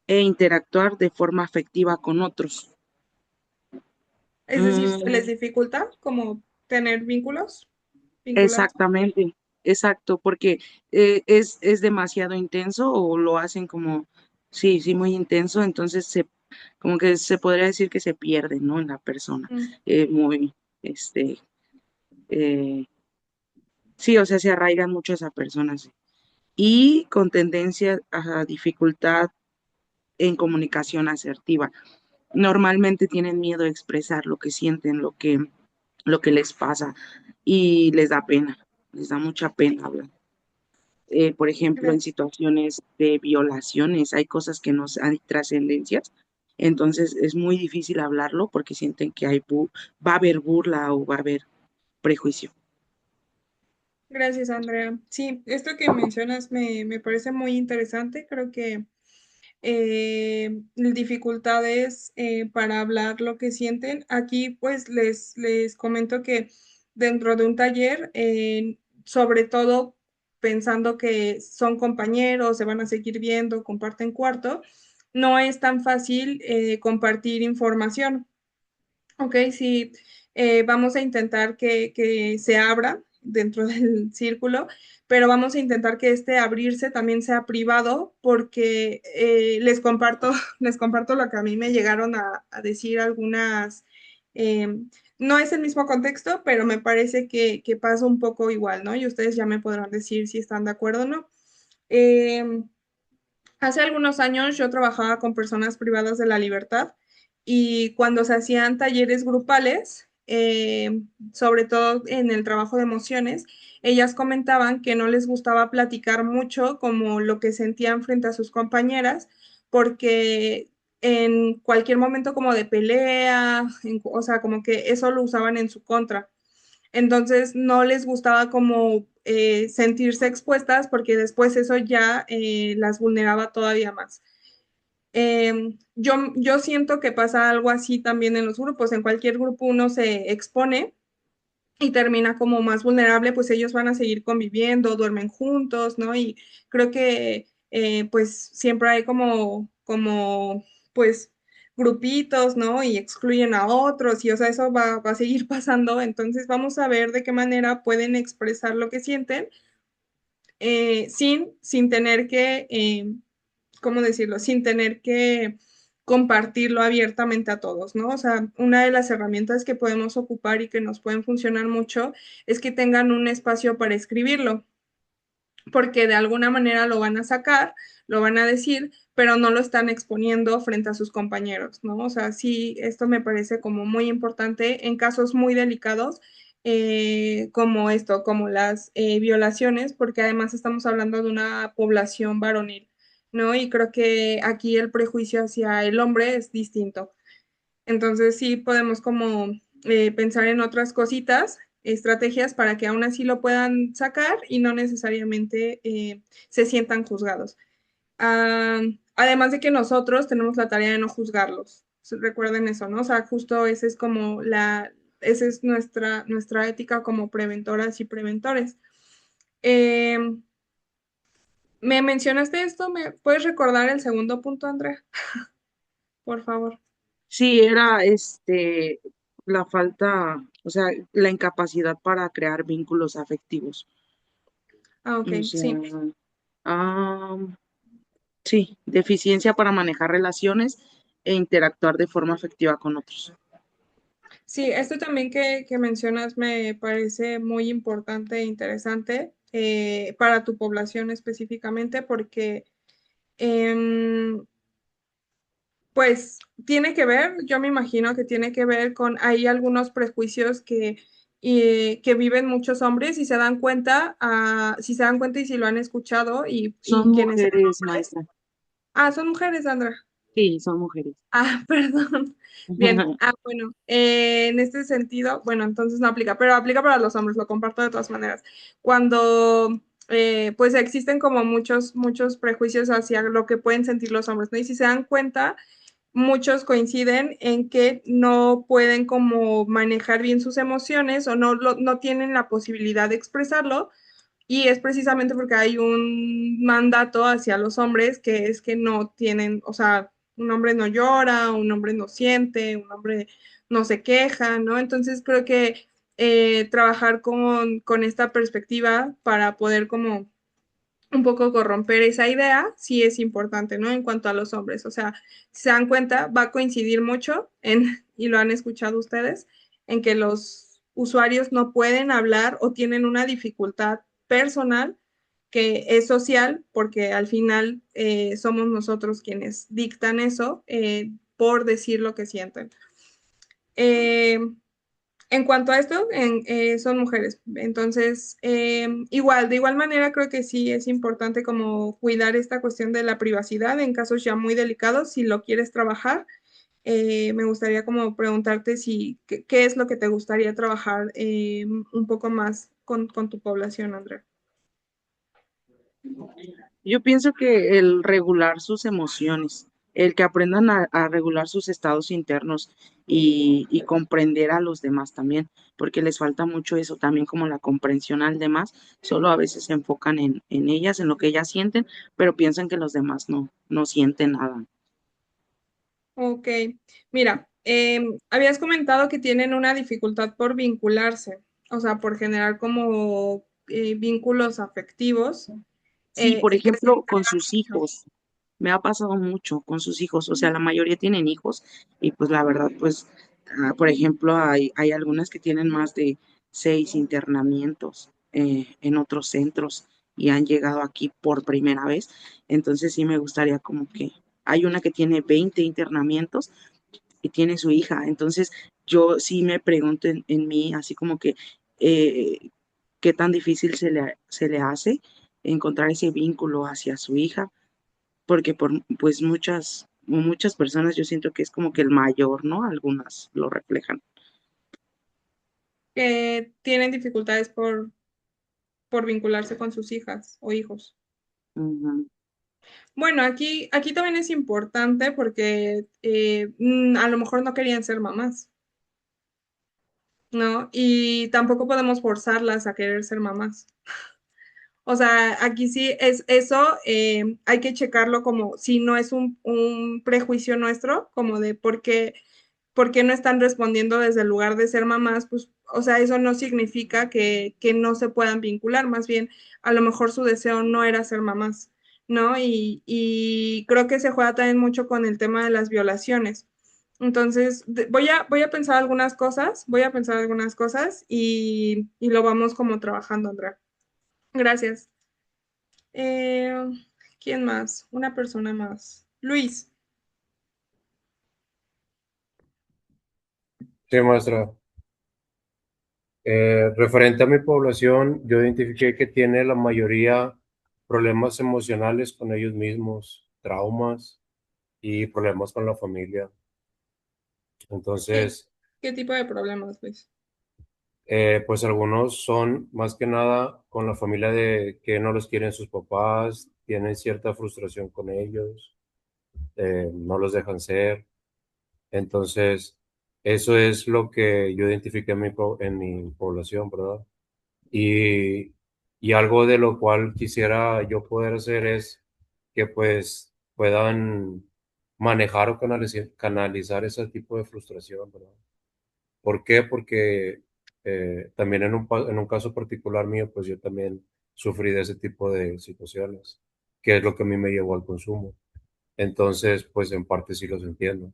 e interactuar de forma afectiva con otros. es decir, ¿se les Mm, dificulta como tener vínculos? Vincularse. Exactamente, exacto, porque es demasiado intenso o lo hacen como, sí, sí, muy intenso, entonces como que se podría decir que se pierde, ¿no? En la persona, Mm. muy, este, eh, sí, o sea, se arraigan mucho a esa persona, sí. Y con tendencia a dificultad en comunicación asertiva. Normalmente tienen miedo a expresar lo que sienten, lo que les pasa y les da mucha pena hablar. Por ejemplo, en situaciones de violaciones, hay cosas que hay trascendencias, entonces es muy difícil hablarlo porque sienten que va a haber burla o va a haber prejuicio. Gracias, Andrea. Sí, esto que mencionas me parece muy interesante. Creo que dificultades para hablar lo que sienten. Aquí pues les comento que dentro de un taller, sobre todo pensando que son compañeros, se van a seguir viendo, comparten cuarto, no es tan fácil compartir información. Ok, sí, vamos a intentar que se abra dentro del círculo, pero vamos a intentar que este abrirse también sea privado porque les comparto lo que a mí me llegaron a decir algunas, no es el mismo contexto, pero me parece que pasa un poco igual, ¿no? Y ustedes ya me podrán decir si están de acuerdo o no. Em, Hace algunos años yo trabajaba con personas privadas de la libertad y cuando se hacían talleres grupales, sobre todo en el trabajo de emociones, ellas comentaban que no les gustaba platicar mucho como lo que sentían frente a sus compañeras, porque en cualquier momento como de pelea, o sea, como que eso lo usaban en su contra. Entonces no les gustaba como sentirse expuestas porque después eso ya las vulneraba todavía más. Yo siento que pasa algo así también en los grupos. En cualquier grupo uno se expone y termina como más vulnerable, pues ellos van a seguir conviviendo, duermen juntos, ¿no? Y creo que pues siempre hay pues grupitos, ¿no? Y excluyen a otros y o sea, eso va a seguir pasando. Entonces vamos a ver de qué manera pueden expresar lo que sienten sin tener que, ¿cómo decirlo? Sin tener que compartirlo abiertamente a todos, ¿no? O sea, una de las herramientas que podemos ocupar y que nos pueden funcionar mucho es que tengan un espacio para escribirlo, porque de alguna manera lo van a sacar, lo van a decir, pero no lo están exponiendo frente a sus compañeros, ¿no? O sea, sí, esto me parece como muy importante en casos muy delicados, como esto, como las violaciones, porque además estamos hablando de una población varonil, ¿no? Y creo que aquí el prejuicio hacia el hombre es distinto. Entonces sí podemos como pensar en otras cositas, estrategias para que aún así lo puedan sacar y no necesariamente se sientan juzgados. Ah, además de que nosotros tenemos la tarea de no juzgarlos. Recuerden eso, ¿no? O sea, justo esa es como esa es nuestra ética como preventoras y preventores. Eh, ¿Me mencionaste esto? ¿Me puedes recordar el segundo punto, Andrea? Por favor. Sí, era la falta, o sea, la incapacidad para crear vínculos afectivos. Ah, ok, O sí. sea, ah, sí, deficiencia para manejar relaciones e interactuar de forma afectiva con otros. Sí, esto también que mencionas me parece muy importante e interesante. para tu población específicamente, porque em, pues tiene que ver, yo me imagino que tiene que ver con, hay algunos prejuicios que viven muchos hombres y se dan cuenta, si se dan cuenta y si lo han escuchado Son y quienes sean mujeres, hombres. maestra. Ah, son mujeres, Sandra. Sí, son mujeres. Ah, perdón. Bien. Ah, bueno, en este sentido, bueno, entonces no aplica, pero aplica para los hombres, lo comparto de todas maneras. Cuando, pues existen como muchos prejuicios hacia lo que pueden sentir los hombres, ¿no? Y si se dan cuenta, muchos coinciden en que no pueden como manejar bien sus emociones o no tienen la posibilidad de expresarlo y es precisamente porque hay un mandato hacia los hombres que es que no tienen, o sea, un hombre no llora, un hombre no siente, un hombre no se queja, ¿no? Entonces creo que trabajar con esta perspectiva para poder como un poco corromper esa idea, sí es importante, ¿no? En cuanto a los hombres, o sea, si se dan cuenta, va a coincidir mucho y lo han escuchado ustedes, en que los usuarios no pueden hablar o tienen una dificultad personal que es social, porque al final somos nosotros quienes dictan eso por decir lo que sienten. Eh, en cuanto a esto, son mujeres. Entonces, igual, de igual manera, creo que sí es importante como cuidar esta cuestión de la privacidad en casos ya muy delicados, si lo quieres trabajar. Me gustaría como preguntarte si, qué es lo que te gustaría trabajar un poco más con tu población, Andrea. Yo pienso que el regular sus emociones, el que aprendan a regular sus estados internos y comprender a los demás también, porque les falta mucho eso, también como la comprensión al demás, solo a veces se enfocan en ellas, en lo que ellas sienten, pero piensan que los demás no sienten nada. Ok, mira, habías comentado que tienen una dificultad por vincularse, o sea, por generar como vínculos afectivos Sí, por y que se ejemplo, con entregan sus mucho. hijos. Me ha pasado mucho con sus hijos, o sea, la mayoría tienen hijos y pues la verdad, pues, por ejemplo, hay algunas que tienen más de 6 internamientos en otros centros y han llegado aquí por primera vez. Entonces sí me gustaría como que hay una que tiene 20 internamientos y tiene su hija. Entonces yo sí me pregunto en mí, así como que, ¿qué tan difícil se le hace encontrar ese vínculo hacia su hija? Porque pues muchas personas yo siento que es como que el mayor, ¿no? Algunas lo reflejan. Que tienen dificultades por vincularse con sus hijas o hijos. Ujú. Bueno, aquí también es importante porque a lo mejor no querían ser mamás, ¿no? Y tampoco podemos forzarlas a querer ser mamás. O sea, aquí sí es eso, hay que checarlo como si no es un prejuicio nuestro, como de por qué no están respondiendo desde el lugar de ser mamás, pues, o sea, eso no significa que no se puedan vincular, más bien, a lo mejor su deseo no era ser mamás, ¿no? Y creo que se juega también mucho con el tema de las violaciones. Entonces, voy a pensar algunas cosas, voy a pensar algunas cosas y lo vamos como trabajando, Andrea. Gracias. Eh, ¿Quién más? Una persona más. Luis. Sí, maestra. Referente a mi población, yo identifiqué que tiene la mayoría problemas emocionales con ellos mismos, traumas y problemas con la familia. ¿Qué, Entonces, qué tipo de problemas, Luis? pues algunos son más que nada con la familia de que no los quieren sus papás, tienen cierta frustración con ellos, no los dejan ser. Entonces, eso es lo que yo identifiqué en mi población, ¿verdad? Y, y algo de lo cual quisiera yo poder hacer es que pues puedan manejar o canalizar ese tipo de frustración, ¿verdad? ¿Por qué? Porque también en un caso particular mío, pues yo también sufrí de ese tipo de situaciones, que es lo que a mí me llevó al consumo. Entonces, pues en parte sí los entiendo.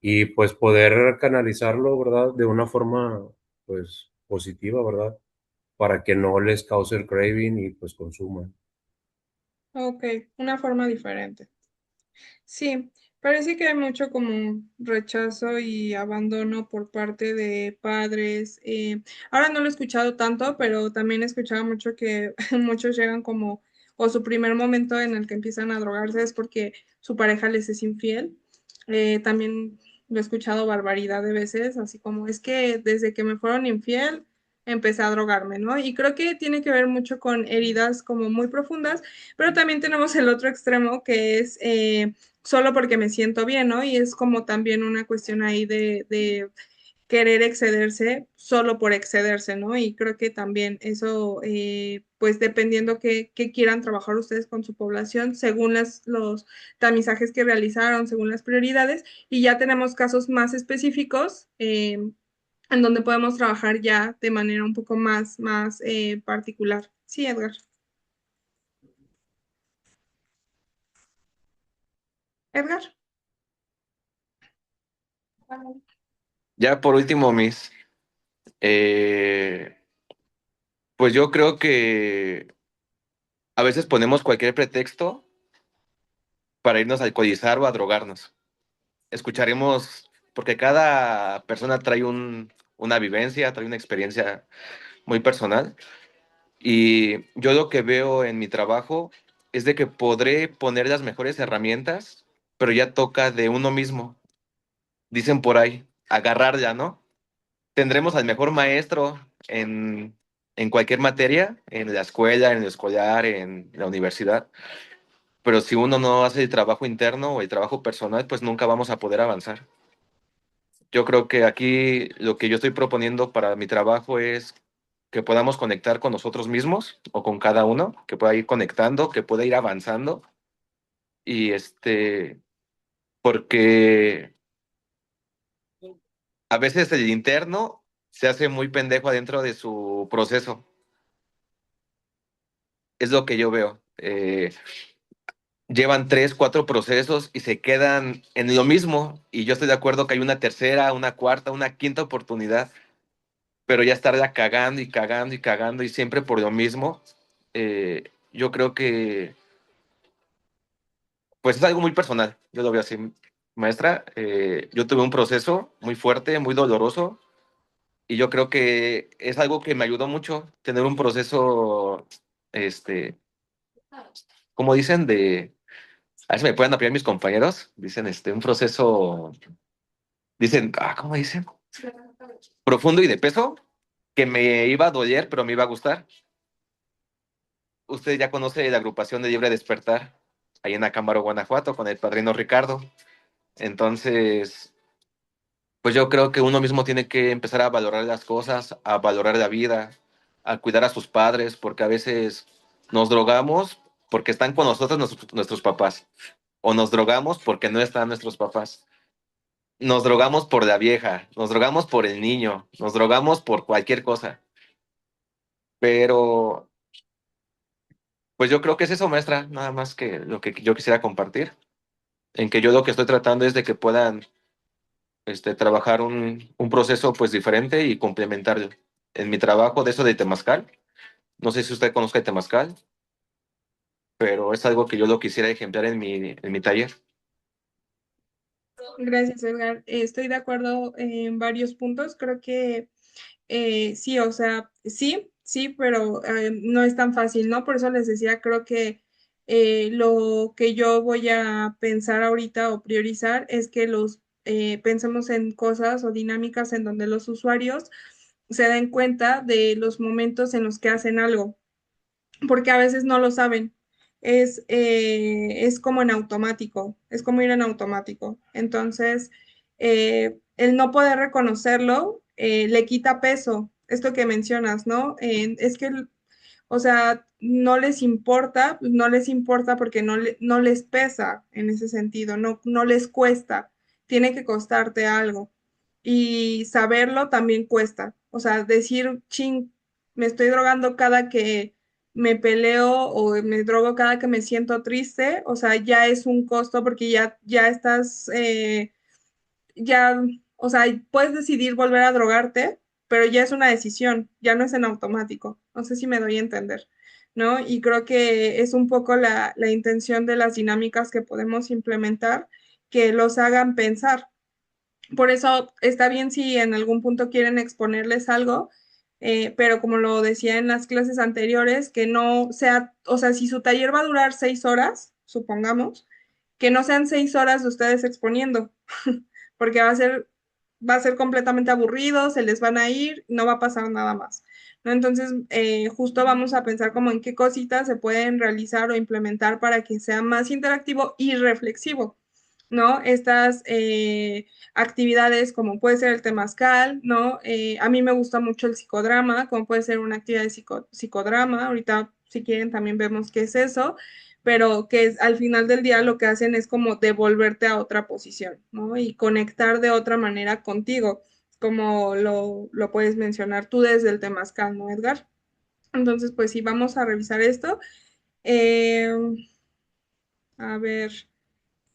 Y pues poder canalizarlo, ¿verdad? De una forma, pues positiva, ¿verdad? para que no les cause el craving y pues consuman. Ok, una forma diferente. Sí, parece que hay mucho como rechazo y abandono por parte de padres. Ahora no lo he escuchado tanto, pero también he escuchado mucho que muchos llegan como, o su primer momento en el que empiezan a drogarse es porque su pareja les es infiel. También lo he escuchado barbaridad de veces, así como es que desde que me fueron infiel empecé a drogarme, ¿no? Y creo que tiene que ver mucho con heridas como muy profundas, pero también tenemos el otro extremo que es solo porque me siento bien, ¿no? Y es como también una cuestión ahí de querer excederse solo por excederse, ¿no? Y creo que también eso, pues dependiendo que quieran trabajar ustedes con su población, según los tamizajes que realizaron, según las prioridades, y ya tenemos casos más específicos en donde podemos trabajar ya de manera un poco más particular. Sí, Edgar. Edgar. Ya por último, eh, pues yo creo que a veces ponemos cualquier pretexto para irnos a alcoholizar o a drogarnos. Escucharemos, porque cada persona trae una vivencia, trae una experiencia muy personal. Y yo lo que veo en mi trabajo es de que podré poner las mejores herramientas, pero ya toca de uno mismo. Dicen por ahí, agarrarla, ¿no? Tendremos al mejor maestro en cualquier materia, en la escuela, en el escolar, en la universidad, pero si uno no hace el trabajo interno o el trabajo personal, pues nunca vamos a poder avanzar. Yo creo que aquí lo que yo estoy proponiendo para mi trabajo es que podamos conectar con nosotros mismos o con cada uno, que pueda ir conectando, que pueda ir avanzando y porque a veces el interno se hace muy pendejo adentro de su proceso. Es lo que yo veo. Llevan 3, 4 procesos y se quedan en lo mismo. Y yo estoy de acuerdo que hay una tercera, una cuarta, una quinta oportunidad, pero ya estarla cagando y cagando y cagando y siempre por lo mismo. Yo creo que pues es algo muy personal. Yo lo veo así, maestra. Yo tuve un proceso muy fuerte, muy doloroso. Y yo creo que es algo que me ayudó mucho tener un proceso, este, como dicen, a ver si me pueden apoyar mis compañeros, dicen, un proceso, dicen, ¿cómo dicen? Profundo y de peso, que me iba a doler, pero me iba a gustar. Usted ya conoce la agrupación de Libre Despertar, ahí en Acámbaro, Guanajuato, con el padrino Ricardo. Entonces, pues yo creo que uno mismo tiene que empezar a valorar las cosas, a valorar la vida, a cuidar a sus padres, porque a veces nos drogamos porque están con nosotros nuestros papás, o nos drogamos porque no están nuestros papás. Nos drogamos por la vieja, nos drogamos por el niño, nos drogamos por cualquier cosa. Pero, pues yo creo que es eso, maestra, nada más que lo que yo quisiera compartir, en que yo lo que estoy tratando es de que puedan trabajar un proceso pues diferente y complementarlo. En mi trabajo de eso de temazcal, no sé si usted conozca el temazcal, pero es algo que yo lo quisiera ejemplar en mi taller. Gracias, Edgar. Estoy de acuerdo en varios puntos. Creo que sí, o sea, sí, pero no es tan fácil, ¿no? Por eso les decía, creo que lo que yo voy a pensar ahorita o priorizar es que pensemos en cosas o dinámicas en donde los usuarios se den cuenta de los momentos en los que hacen algo porque a veces no lo saben. Es como en automático, es como ir en automático. Entonces, el no poder reconocerlo le quita peso, esto que mencionas, ¿no? Es que, o sea, no les importa porque no les pesa en ese sentido, no les cuesta, tiene que costarte algo. Y saberlo también cuesta. O sea, decir, ching, me estoy drogando cada que me peleo o me drogo cada que me siento triste, o sea, ya es un costo porque ya estás, ya, o sea, puedes decidir volver a drogarte, pero ya es una decisión, ya no es en automático. No sé si me doy a entender, ¿no? Y creo que es un poco la intención de las dinámicas que podemos implementar que los hagan pensar. Por eso está bien si en algún punto quieren exponerles algo, pero como lo decía en las clases anteriores, que no sea, o sea, si su taller va a durar 6 horas, supongamos, que no sean 6 horas de ustedes exponiendo, porque va a ser completamente aburrido, se les van a ir, no va a pasar nada más, ¿no? Entonces, justo vamos a pensar como en qué cositas se pueden realizar o implementar para que sea más interactivo y reflexivo, ¿no? Estas actividades como puede ser el temazcal, ¿no? A mí me gusta mucho el psicodrama, como puede ser una actividad de psicodrama. Ahorita, si quieren, también vemos qué es eso, pero que al final del día lo que hacen es como devolverte a otra posición, ¿no? Y conectar de otra manera contigo, como lo puedes mencionar tú desde el temazcal, ¿no, Edgar? Entonces, pues sí, vamos a revisar esto. Eh, a ver.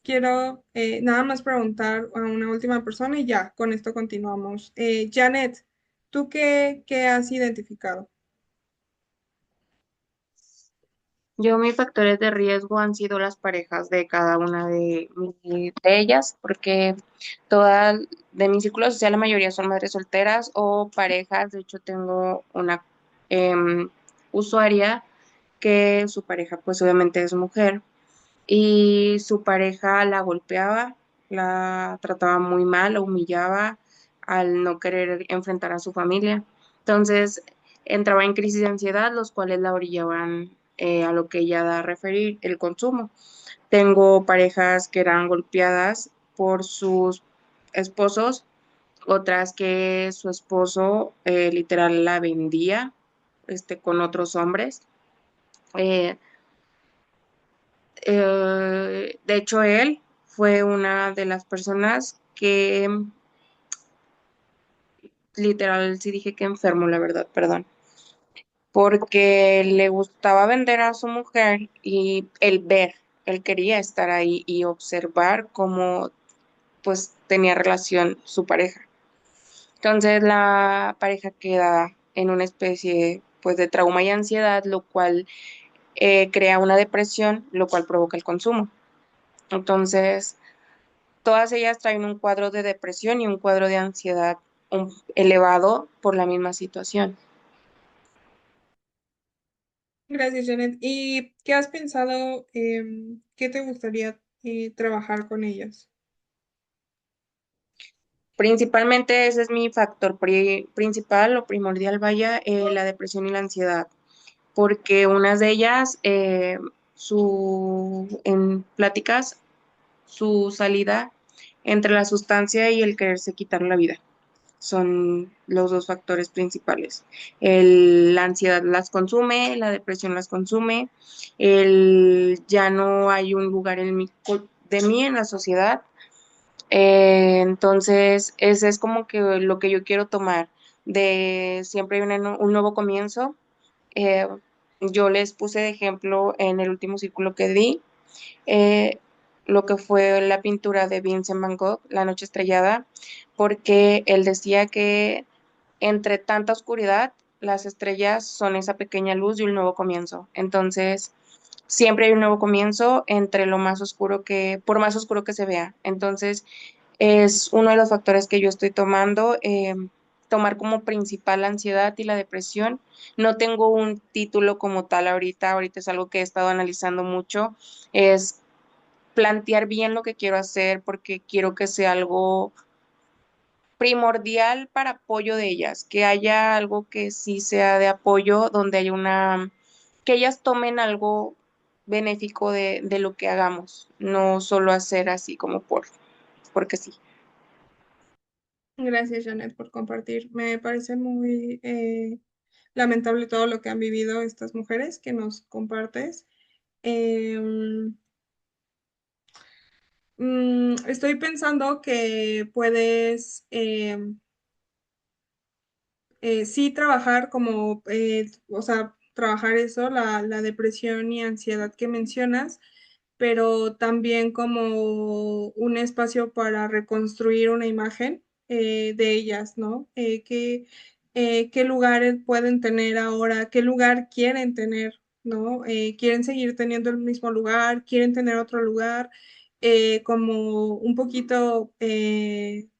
Quiero nada más preguntar a una última persona y ya, con esto continuamos. Janet, ¿tú qué has identificado? Yo, mis factores de riesgo han sido las parejas de cada una de ellas, porque todas de mi círculo social, la mayoría son madres solteras o parejas. De hecho, tengo una em, usuaria que su pareja, pues obviamente es mujer, y su pareja la golpeaba, la trataba muy mal, la humillaba al no querer enfrentar a su familia. Entonces entraba en crisis de ansiedad, los cuales la orillaban a lo que ella da a referir, el consumo. Tengo parejas que eran golpeadas por sus esposos, otras que su esposo literal la vendía con otros hombres. Eh, de hecho, él fue una de las personas que, literal, sí dije que enfermo, la verdad, perdón, porque le gustaba vender a su mujer y el ver, él quería estar ahí y observar cómo pues tenía relación su pareja. Entonces la pareja queda en una especie pues de trauma y ansiedad, lo cual crea una depresión, lo cual provoca el consumo. Entonces, todas ellas traen un cuadro de depresión y un cuadro de ansiedad elevado por la misma situación. Gracias, Janet. ¿Y qué has pensado? ¿Qué te gustaría trabajar con ellas? Principalmente ese es mi factor principal o primordial, vaya, la depresión y la ansiedad, porque unas de ellas, en pláticas, su salida entre la sustancia y el quererse quitar la vida. Son los dos factores principales. La ansiedad las consume, la depresión las consume, ya no hay un lugar de mí en la sociedad. Entonces, ese es como que lo que yo quiero tomar, de siempre hay un nuevo comienzo. Eh, yo les puse de ejemplo en el último círculo que di, eh, lo que fue la pintura de Vincent Van Gogh, La noche estrellada, porque él decía que entre tanta oscuridad, las estrellas son esa pequeña luz y un nuevo comienzo. Entonces, siempre hay un nuevo comienzo entre lo más oscuro por más oscuro que se vea. Entonces, es uno de los factores que yo estoy tomando, tomar como principal la ansiedad y la depresión. No tengo un título como tal ahorita es algo que he estado analizando mucho, es plantear bien lo que quiero hacer porque quiero que sea algo primordial para apoyo de ellas, que haya algo que sí sea de apoyo, donde haya que ellas tomen algo benéfico de lo que hagamos, no solo hacer así como porque sí. Gracias, Janet, por compartir. Me parece muy lamentable todo lo que han vivido estas mujeres que nos compartes. Em, Estoy pensando que puedes sí trabajar como, o sea, trabajar eso, la depresión y ansiedad que mencionas, pero también como un espacio para reconstruir una imagen de ellas, ¿no? qué lugares pueden tener ahora, qué lugar quieren tener, ¿no? Quieren seguir teniendo el mismo lugar, quieren tener otro lugar, como un poquito,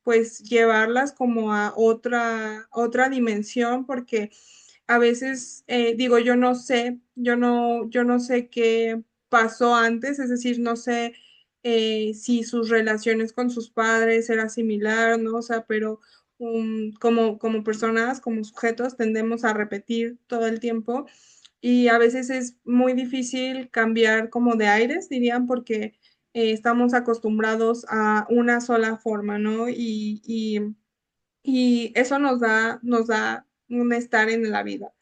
pues llevarlas como a otra dimensión, porque a veces digo, yo no sé qué pasó antes, es decir, no sé si sus relaciones con sus padres era similar, ¿no? O sea, pero como personas, como sujetos, tendemos a repetir todo el tiempo y a veces es muy difícil cambiar como de aires, dirían, porque estamos acostumbrados a una sola forma, ¿no? Y eso nos da un estar en la vida.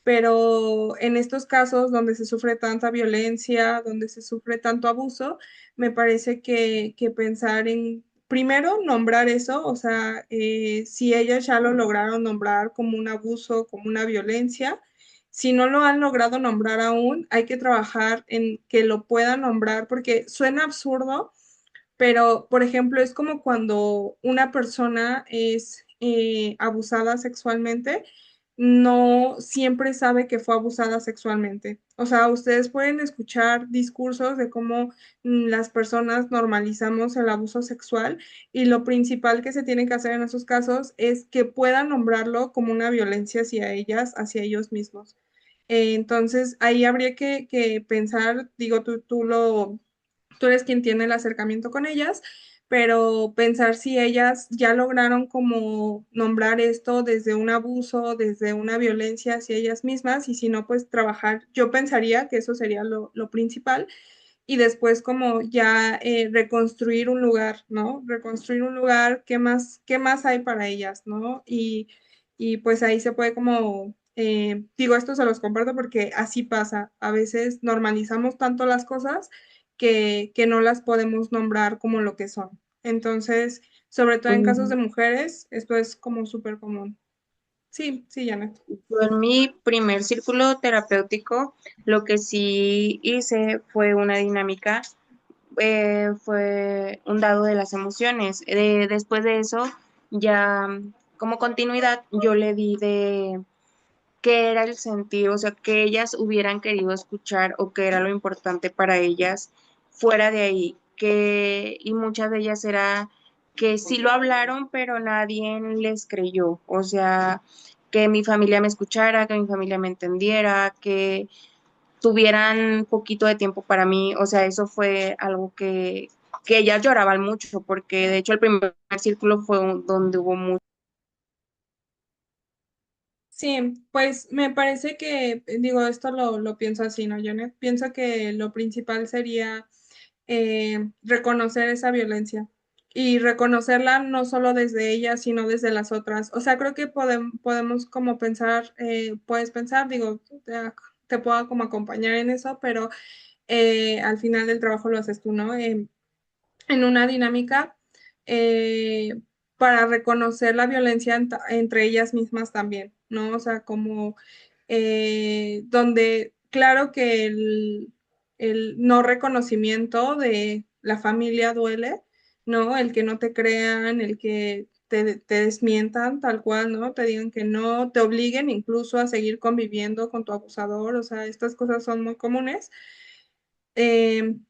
Pero en estos casos donde se sufre tanta violencia, donde se sufre tanto abuso, me parece que pensar en, primero, nombrar eso, o sea, si ellas ya lo lograron nombrar como un abuso, como una violencia, si no lo han logrado nombrar aún, hay que trabajar en que lo puedan nombrar, porque suena absurdo, pero, por ejemplo, es como cuando una persona es abusada sexualmente, no siempre sabe que fue abusada sexualmente. O sea, ustedes pueden escuchar discursos de cómo las personas normalizamos el abuso sexual y lo principal que se tiene que hacer en esos casos es que puedan nombrarlo como una violencia hacia ellas, hacia ellos mismos. Entonces, ahí habría que pensar, digo, tú eres quien tiene el acercamiento con ellas, pero pensar si ellas ya lograron como nombrar esto desde un abuso, desde una violencia hacia ellas mismas, y si no, pues trabajar, yo pensaría que eso sería lo principal, y después como ya reconstruir un lugar, ¿no? Reconstruir un lugar, qué más hay para ellas, ¿no? Y pues ahí se puede como, digo, esto se los comparto porque así pasa, a veces normalizamos tanto las cosas que no las podemos nombrar como lo que son. Entonces, sobre todo en casos de mujeres, esto es como súper común. Sí, sí, Janet. Yo en mi primer círculo terapéutico, lo que sí hice fue una dinámica, fue un dado de las emociones. Después de eso, ya como continuidad, yo le di de qué era el sentir, o sea, que ellas hubieran querido escuchar o qué era lo importante para ellas fuera de ahí, y muchas de ellas era que sí lo hablaron, pero nadie les creyó, o sea, que mi familia me escuchara, que mi familia me entendiera, que tuvieran poquito de tiempo para mí, o sea, eso fue algo que ellas lloraban mucho, porque de hecho el primer círculo fue donde hubo mucho. Sí, pues me parece que, digo, esto lo pienso así, ¿no, Janet? Pienso que lo principal sería reconocer esa violencia y reconocerla no solo desde ella, sino desde las otras. O sea, creo que podemos como pensar, puedes pensar, digo, te puedo como acompañar en eso, pero al final del trabajo lo haces tú, ¿no? En una dinámica para reconocer la violencia entre ellas mismas también, ¿no? O sea, como donde, claro que el no reconocimiento de la familia duele, ¿no? El que no te crean, el que te desmientan tal cual, ¿no? Te digan que no, te obliguen incluso a seguir conviviendo con tu abusador, o sea, estas cosas son muy comunes.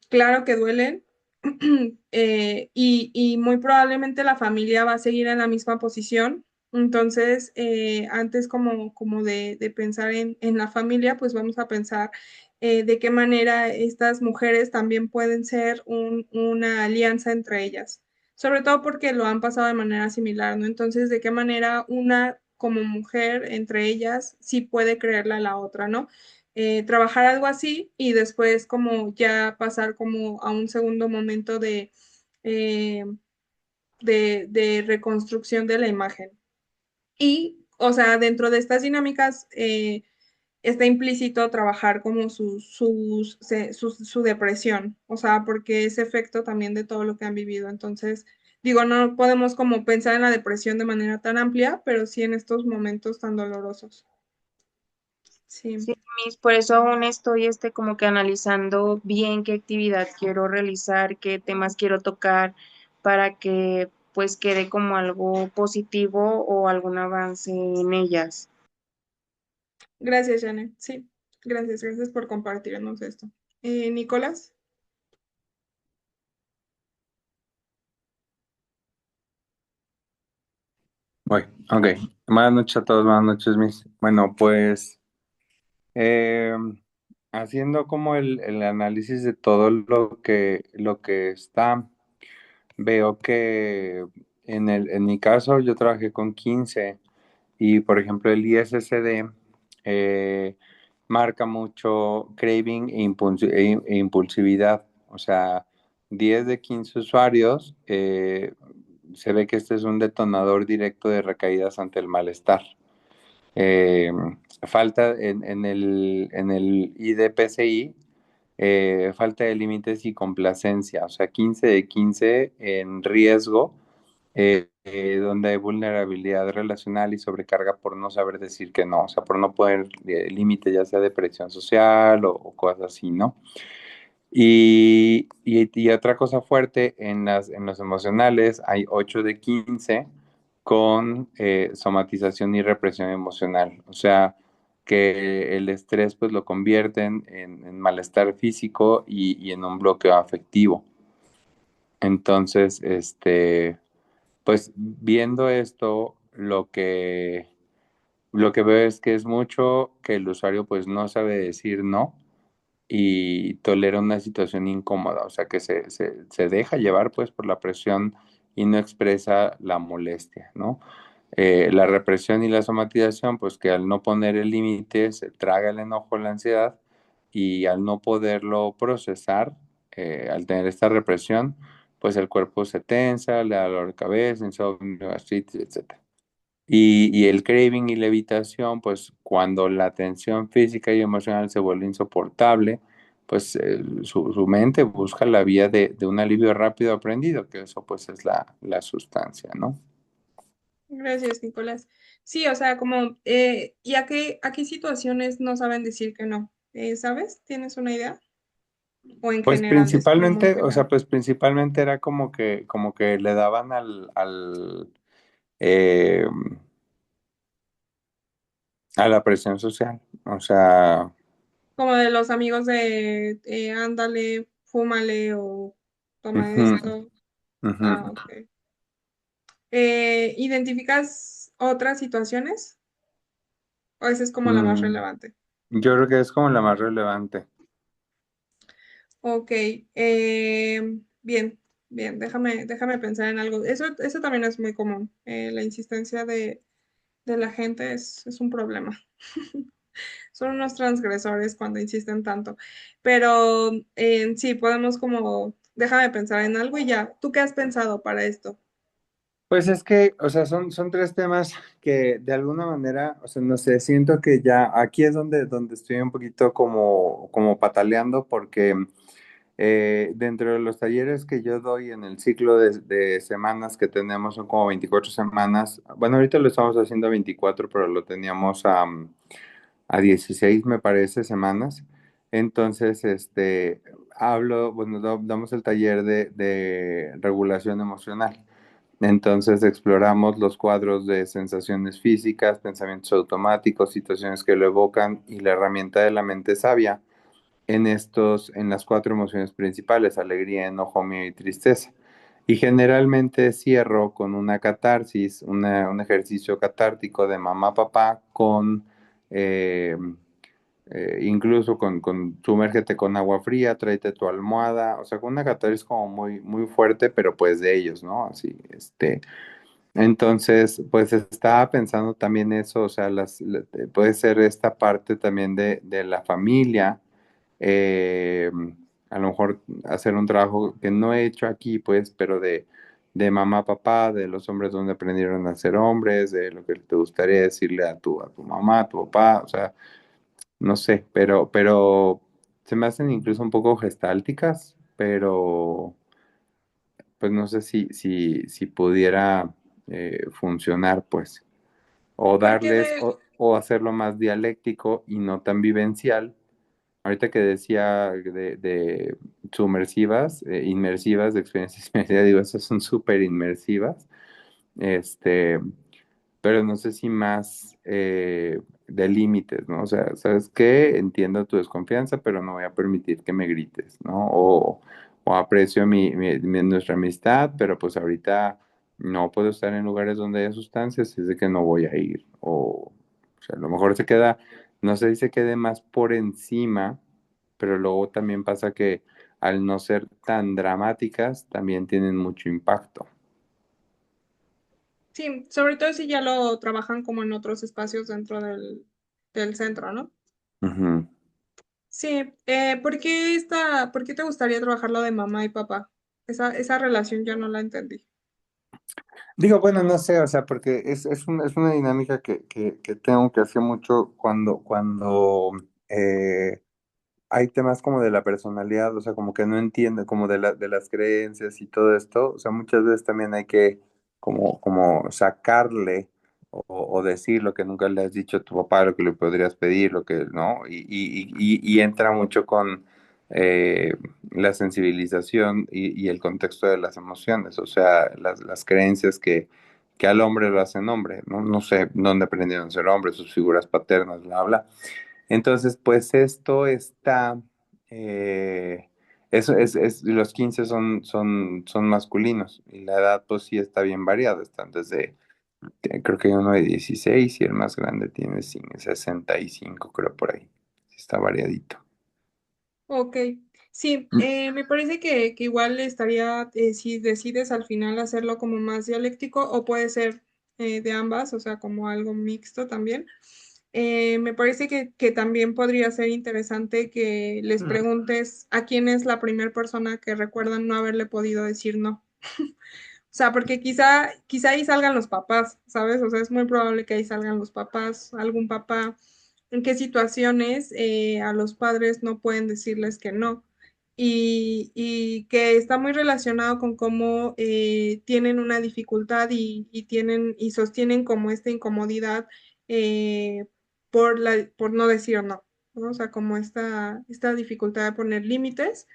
Claro que duelen, y muy probablemente la familia va a seguir en la misma posición. Entonces, antes como de pensar en la familia, pues vamos a pensar de qué manera estas mujeres también pueden ser una alianza entre ellas, sobre todo porque lo han pasado de manera similar, ¿no? Entonces, de qué manera una como mujer entre ellas sí puede creerle a la otra, ¿no? Trabajar algo así y después como ya pasar como a un segundo momento eh, de reconstrucción de la imagen. Y, o sea, dentro de estas dinámicas está implícito trabajar como su depresión, o sea, porque es efecto también de todo lo que han vivido. Entonces, digo, no podemos como pensar en la depresión de manera tan amplia, pero sí en estos momentos tan dolorosos. Sí. Sí, por eso aún estoy como que analizando bien qué actividad quiero realizar, qué temas quiero tocar para que pues quede como algo positivo o algún avance en ellas. Gracias, Janet. Sí, gracias por compartirnos esto. Nicolás. Voy, ok. Buenas noches a todos, buenas noches, mis. Bueno, pues eh, haciendo como el análisis de todo lo que está, veo que en mi caso yo trabajé con 15 y por ejemplo el ISSD marca mucho craving e impulsividad, o sea, 10 de 15 usuarios se ve que este es un detonador directo de recaídas ante el malestar. Eh, falta en el IDPCI, falta de límites y complacencia, o sea, 15 de 15 en riesgo, donde hay vulnerabilidad relacional y sobrecarga por no saber decir que no, o sea, por no poner límite ya sea de presión social o cosas así, ¿no? Y otra cosa fuerte en los emocionales, hay 8 de 15 con somatización y represión emocional. O sea, que el estrés pues lo convierten en malestar físico y en un bloqueo afectivo. Entonces, pues viendo esto, lo que veo es que es mucho que el usuario pues no sabe decir no y tolera una situación incómoda, o sea que se deja llevar pues por la presión y no expresa la molestia, ¿no? La represión y la somatización, pues que al no poner el límite se traga el enojo, la ansiedad y al no poderlo procesar, al tener esta represión, pues el cuerpo se tensa, le da dolor de cabeza, insomnio, gastritis, etc. Y el craving y la evitación, pues cuando la tensión física y emocional se vuelve insoportable, pues su mente busca la vía de un alivio rápido aprendido, que eso pues es la sustancia, ¿no? Gracias, Nicolás. Sí, o sea, como, ¿y a qué situaciones no saben decir que no? ¿Sabes? ¿Tienes una idea? O en Pues general, es como muy principalmente, o sea, general. pues principalmente era como que le daban eh, a la presión social, o sea, Como de los amigos de ándale, fúmale o toma ujú, esto. ujú. Ah, ok. ¿Identificas otras situaciones? ¿O esa es como la más Mm, relevante? yo creo que es como la más relevante. Ok, bien, bien, déjame pensar en algo. Eso también es muy común. La insistencia de la gente es un problema. Son unos transgresores cuando insisten tanto. Pero sí, podemos como, déjame pensar en algo y ya. ¿Tú qué has pensado para esto? Pues es que, o sea, son tres temas que de alguna manera, o sea, no sé, siento que ya aquí es donde estoy un poquito como pataleando porque dentro de los talleres que yo doy en el ciclo de semanas que tenemos, son como 24 semanas. Bueno, ahorita lo estamos haciendo a 24, pero lo teníamos a 16, me parece, semanas. Entonces, bueno, damos el taller de regulación emocional. Entonces exploramos los cuadros de sensaciones físicas, pensamientos automáticos, situaciones que lo evocan y la herramienta de la mente sabia en las cuatro emociones principales, alegría, enojo, miedo y tristeza. Y generalmente cierro con una catarsis, un ejercicio catártico de mamá, papá, eh, incluso con sumérgete con agua fría, tráete tu almohada, o sea, con una catarsis como muy, muy fuerte, pero pues de ellos, ¿no? Así, entonces, pues estaba pensando también eso, o sea, puede ser esta parte también de la familia, eh, a lo mejor hacer un trabajo que no he hecho aquí, pues, pero de mamá, papá, de los hombres donde aprendieron a ser hombres, de lo que te gustaría decirle a tu mamá, a tu papá, o sea, no sé, pero se me hacen incluso un poco gestálticas, pero pues no sé si pudiera funcionar, pues, o Porque darles, o hacerlo más dialéctico y no tan vivencial, ahorita que decía de sumersivas, inmersivas, de experiencias inmersivas, digo, esas son súper inmersivas. Este, pero no sé si más de límites, ¿no? O sea, ¿sabes qué? Entiendo tu desconfianza, pero no voy a permitir que me grites, ¿no? O aprecio nuestra amistad, pero pues ahorita no puedo estar en lugares donde hay sustancias, es de que no voy a ir. O sea, a lo mejor se queda, no sé si se quede más por encima, pero luego también pasa que al no ser tan dramáticas, también tienen mucho impacto. Sí, sobre todo si ya lo trabajan como en otros espacios dentro del centro, ¿no? Ujú. Sí, ¿por qué te gustaría trabajar lo de mamá y papá? Esa relación ya no la entendí. Digo, bueno, no sé, o sea, porque es una dinámica que tengo que hacer mucho cuando hay temas como de la personalidad, o sea, como que no entiende, como de las creencias y todo esto, o sea, muchas veces también hay que como sacarle o decir lo que nunca le has dicho a tu papá, lo que le podrías pedir, lo que, ¿no? Y entra mucho con eh, la sensibilización y el contexto de las emociones, o sea, las creencias que al hombre lo hacen hombre, ¿no? No sé dónde aprendieron a ser hombre, sus figuras paternas, bla, bla. Entonces, pues esto está, los 15 son masculinos y la edad pues sí está bien variada, están desde, creo que hay uno de 16 y el más grande tiene 65, creo por ahí, sí está variadito. Ok, sí, me parece que igual estaría, si decides al final hacerlo como más dialéctico, o puede ser de ambas, o sea, como algo mixto también. Me parece que también podría ser interesante que les preguntes a quién es la primera persona que recuerdan no haberle podido decir no. O sea, porque quizá ahí salgan los papás, ¿sabes? O sea, es muy probable que ahí salgan los papás, algún papá, en qué situaciones a los padres no pueden decirles que no. Y que está muy relacionado con cómo tienen una dificultad y sostienen como esta incomodidad por no decir no, ¿no? O sea, como esta dificultad de poner límites,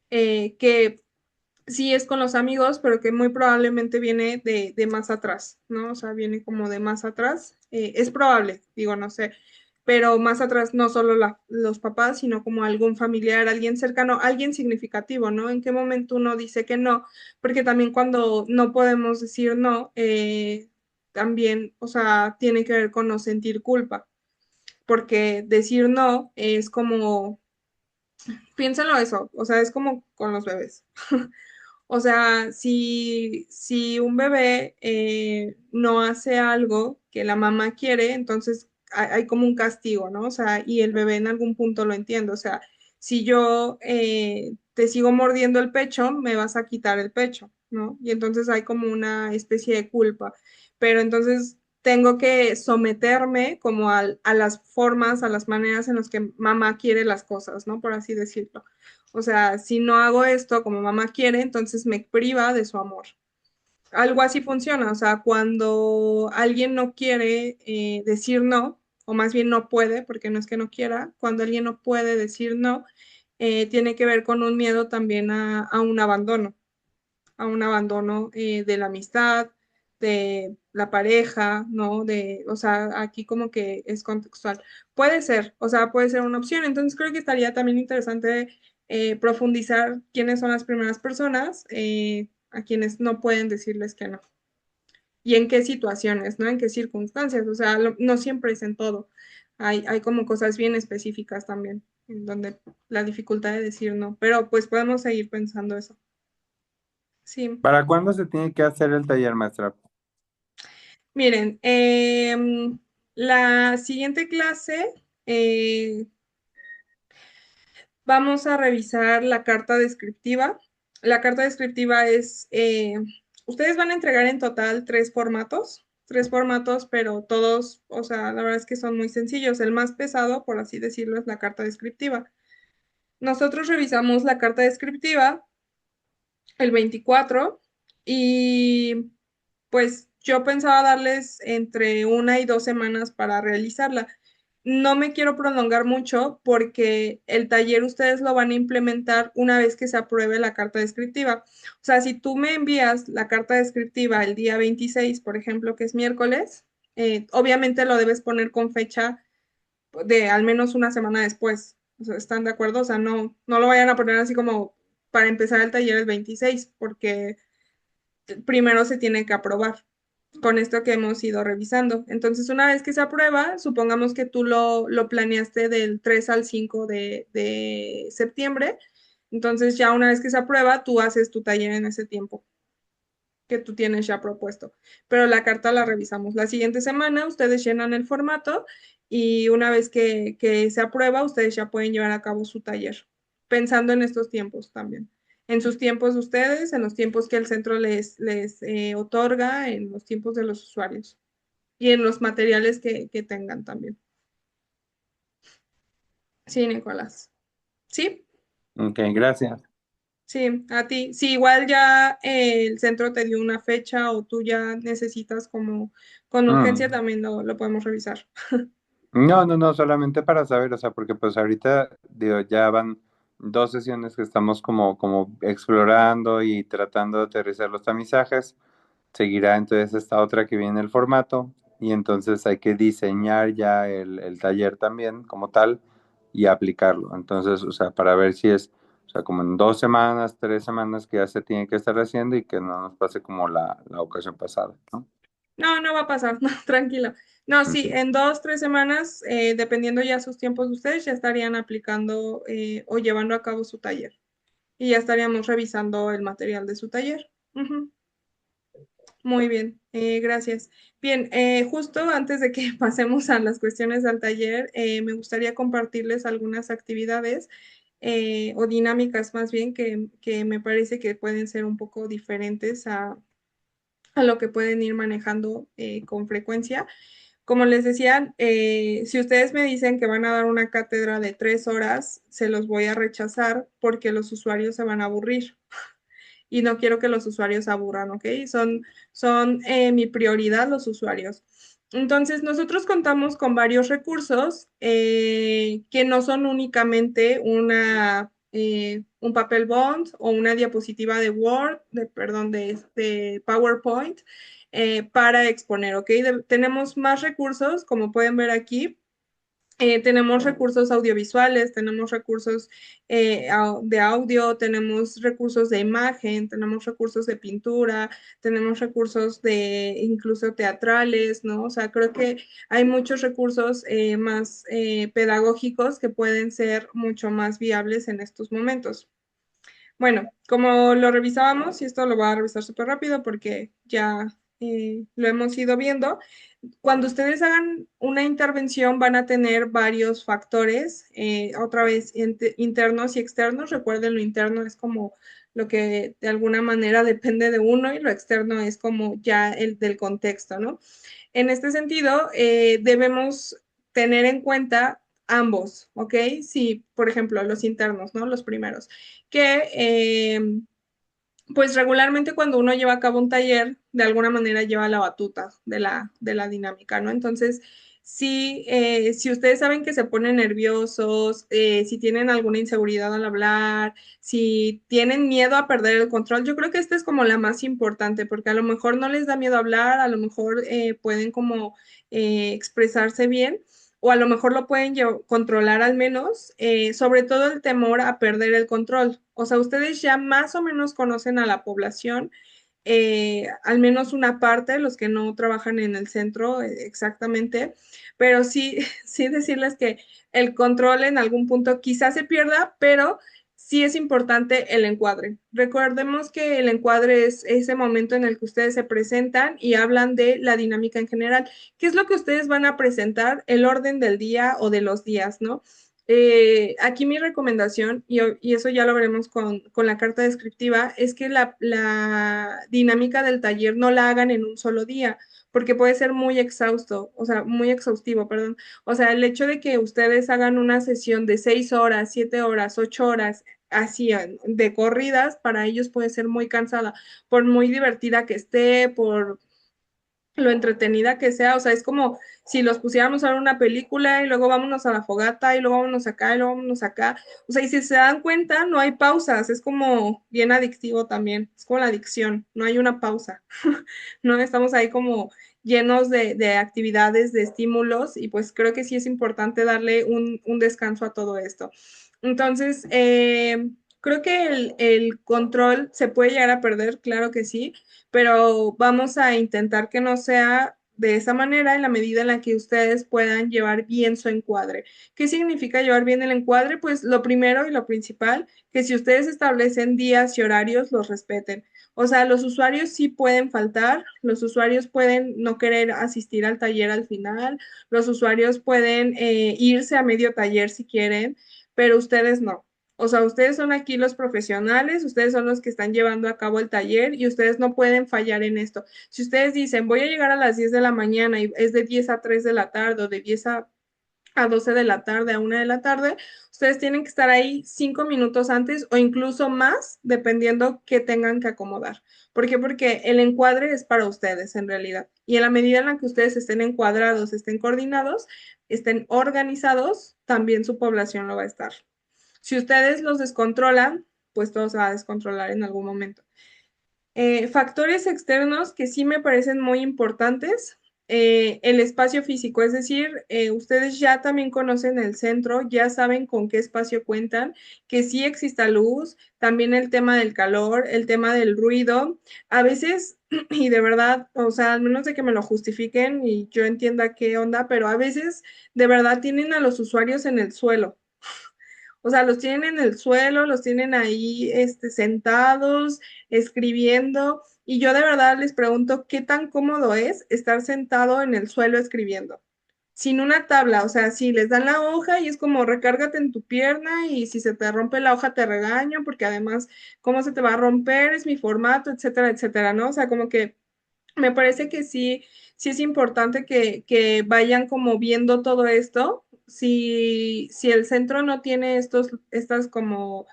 que sí es con los amigos, pero que muy probablemente viene de más atrás, ¿no? O sea, viene como de más atrás. Es probable, digo, no sé, pero más atrás no solo los papás, sino como algún familiar, alguien cercano, alguien significativo, ¿no? ¿En qué momento uno dice que no? Porque también cuando no podemos decir no, también, o sea, tiene que ver con no sentir culpa, porque decir no es como, piénsalo eso, o sea, es como con los bebés. O sea, si un bebé no hace algo que la mamá quiere, entonces hay como un castigo, ¿no? O sea, y el bebé en algún punto lo entiende. O sea, si yo te sigo mordiendo el pecho, me vas a quitar el pecho, ¿no? Y entonces hay como una especie de culpa. Pero entonces tengo que someterme como a las formas, a las maneras en las que mamá quiere las cosas, ¿no? Por así decirlo. O sea, si no hago esto como mamá quiere, entonces me priva de su amor. Algo así funciona, o sea, cuando alguien no quiere decir no, o más bien no puede, porque no es que no quiera, cuando alguien no puede decir no, tiene que ver con un miedo también a un abandono de la amistad, de la pareja, ¿no? O sea, aquí como que es contextual. Puede ser, o sea, puede ser una opción. Entonces creo que estaría también interesante profundizar quiénes son las primeras personas a quienes no pueden decirles que no. Y en qué situaciones, ¿no? En qué circunstancias. O sea, no siempre es en todo. Hay como cosas bien específicas también, en donde la dificultad de decir no. Pero pues podemos seguir pensando eso. Sí. ¿Para cuándo se tiene que hacer el taller, maestra? Miren, la siguiente clase eh, vamos a revisar la carta descriptiva. La carta descriptiva ustedes van a entregar en total tres formatos, pero todos, o sea, la verdad es que son muy sencillos. El más pesado, por así decirlo, es la carta descriptiva. Nosotros revisamos la carta descriptiva el 24 y pues yo pensaba darles entre 1 y 2 semanas para realizarla. no me quiero prolongar mucho porque el taller ustedes lo van a implementar una vez que se apruebe la carta descriptiva. O sea, si tú me envías la carta descriptiva el día 26, por ejemplo, que es miércoles, obviamente lo debes poner con fecha de al menos una semana después. O sea, ¿están de acuerdo? O sea, no lo vayan a poner así como para empezar el taller el 26, porque primero se tiene que aprobar con esto que hemos ido revisando. Entonces, una vez que se aprueba, supongamos que tú lo planeaste del 3 al 5 de septiembre, entonces ya una vez que se aprueba, tú haces tu taller en ese tiempo que tú tienes ya propuesto. Pero la carta la revisamos. La siguiente semana ustedes llenan el formato y una vez que se aprueba, ustedes ya pueden llevar a cabo su taller, pensando en estos tiempos también. En sus tiempos de ustedes, en los tiempos que el centro les otorga, en los tiempos de los usuarios y en los materiales que tengan también. Sí, Nicolás. ¿Sí? Ok, gracias. Sí, a ti. Si igual ya el centro te dio una fecha o tú ya necesitas como con urgencia, Mm. también lo podemos revisar. No, solamente para saber, o sea, porque pues ahorita, digo, ya van 2 sesiones que estamos como explorando y tratando de aterrizar los tamizajes. Seguirá entonces esta otra que viene el formato y entonces hay que diseñar ya el taller también como tal y aplicarlo. Entonces, o sea, para ver si es, o sea, como en 2 semanas, 3 semanas que ya se tiene que estar haciendo y que no nos pase como la ocasión pasada, ¿no? No va a pasar, no, tranquilo. No, sí, Ok. en 2, 3 semanas, dependiendo ya sus tiempos de ustedes, ya estarían aplicando o llevando a cabo su taller. Y ya estaríamos revisando el material de su taller. Ujú. Muy bien, gracias. Bien, justo antes de que pasemos a las cuestiones del taller, me gustaría compartirles algunas actividades o dinámicas más bien que me parece que pueden ser un poco diferentes a lo que pueden ir manejando con frecuencia. Como les decía, si ustedes me dicen que van a dar una cátedra de 3 horas, se los voy a rechazar porque los usuarios se van a aburrir y no quiero que los usuarios se aburran, ¿ok? Son mi prioridad los usuarios. Entonces, nosotros contamos con varios recursos que no son únicamente un papel bond o una diapositiva de Word, perdón, de PowerPoint para exponer, ¿ok? Tenemos más recursos, como pueden ver aquí. Tenemos recursos audiovisuales, tenemos recursos de audio, tenemos recursos de imagen, tenemos recursos de pintura, tenemos recursos de incluso teatrales, ¿no? O sea, creo que hay muchos recursos más pedagógicos que pueden ser mucho más viables en estos momentos. Bueno, como lo revisábamos, y esto lo voy a revisar súper rápido porque ya lo hemos ido viendo, cuando ustedes hagan una intervención van a tener varios factores, otra vez internos y externos. Recuerden, lo interno es como lo que de alguna manera depende de uno y lo externo es como ya el del contexto, ¿no? En este sentido, debemos tener en cuenta ambos, ¿ok? Si, por ejemplo, los internos, ¿no? Los primeros, que pues regularmente cuando uno lleva a cabo un taller, de alguna manera lleva la batuta de la dinámica, ¿no? Entonces, si ustedes saben que se ponen nerviosos, si tienen alguna inseguridad al hablar, si tienen miedo a perder el control, yo creo que esta es como la más importante, porque a lo mejor no les da miedo hablar, a lo mejor pueden como expresarse bien o a lo mejor lo pueden controlar al menos, sobre todo el temor a perder el control. O sea, ustedes ya más o menos conocen a la población, al menos una parte, los que no trabajan en el centro exactamente, pero sí, sí decirles que el control en algún punto quizás se pierda, pero sí es importante el encuadre. Recordemos que el encuadre es ese momento en el que ustedes se presentan y hablan de la dinámica en general. ¿Qué es lo que ustedes van a presentar? El orden del día o de los días, ¿no? Aquí mi recomendación, y eso ya lo veremos con la carta descriptiva, es que la dinámica del taller no la hagan en un solo día, porque puede ser muy exhausto, o sea, muy exhaustivo, perdón. O sea, el hecho de que ustedes hagan una sesión de 6 horas, 7 horas, 8 horas, así de corridas, para ellos puede ser muy cansada, por muy divertida que esté, lo entretenida que sea, o sea, es como si los pusiéramos a ver una película y luego vámonos a la fogata y luego vámonos acá y luego vámonos acá, o sea, y si se dan cuenta, no hay pausas, es como bien adictivo también, es como la adicción, no hay una pausa, no estamos ahí como llenos de actividades, de estímulos, y pues creo que sí es importante darle un descanso a todo esto. Entonces, creo que el control se puede llegar a perder, claro que sí, pero vamos a intentar que no sea de esa manera en la medida en la que ustedes puedan llevar bien su encuadre. ¿Qué significa llevar bien el encuadre? Pues lo primero y lo principal, que si ustedes establecen días y horarios, los respeten. O sea, los usuarios sí pueden faltar, los usuarios pueden no querer asistir al taller al final, los usuarios pueden irse a medio taller si quieren, pero ustedes no. O sea, ustedes son aquí los profesionales, ustedes son los que están llevando a cabo el taller y ustedes no pueden fallar en esto. Si ustedes dicen, voy a llegar a las 10 de la mañana y es de 10 a 3 de la tarde o de 10 a 12 de la tarde, a 1 de la tarde, ustedes tienen que estar ahí 5 minutos antes o incluso más, dependiendo qué tengan que acomodar. ¿Por qué? Porque el encuadre es para ustedes en realidad. Y en la medida en la que ustedes estén encuadrados, estén coordinados, estén organizados, también su población lo va a estar. Si ustedes los descontrolan, pues todo se va a descontrolar en algún momento. Factores externos que sí me parecen muy importantes, el espacio físico, es decir, ustedes ya también conocen el centro, ya saben con qué espacio cuentan, que sí exista luz, también el tema del calor, el tema del ruido, a veces, y de verdad, o sea, al menos de que me lo justifiquen y yo entienda qué onda, pero a veces de verdad tienen a los usuarios en el suelo. O sea, los tienen en el suelo, los tienen ahí sentados, escribiendo, y yo de verdad les pregunto qué tan cómodo es estar sentado en el suelo escribiendo, sin una tabla, o sea, si les dan la hoja y es como recárgate en tu pierna y si se te rompe la hoja te regaño, porque además, ¿cómo se te va a romper? Es mi formato, etcétera, etcétera, ¿no? O sea, como que me parece que sí, sí es importante que vayan como viendo todo esto. Si el centro no tiene estas como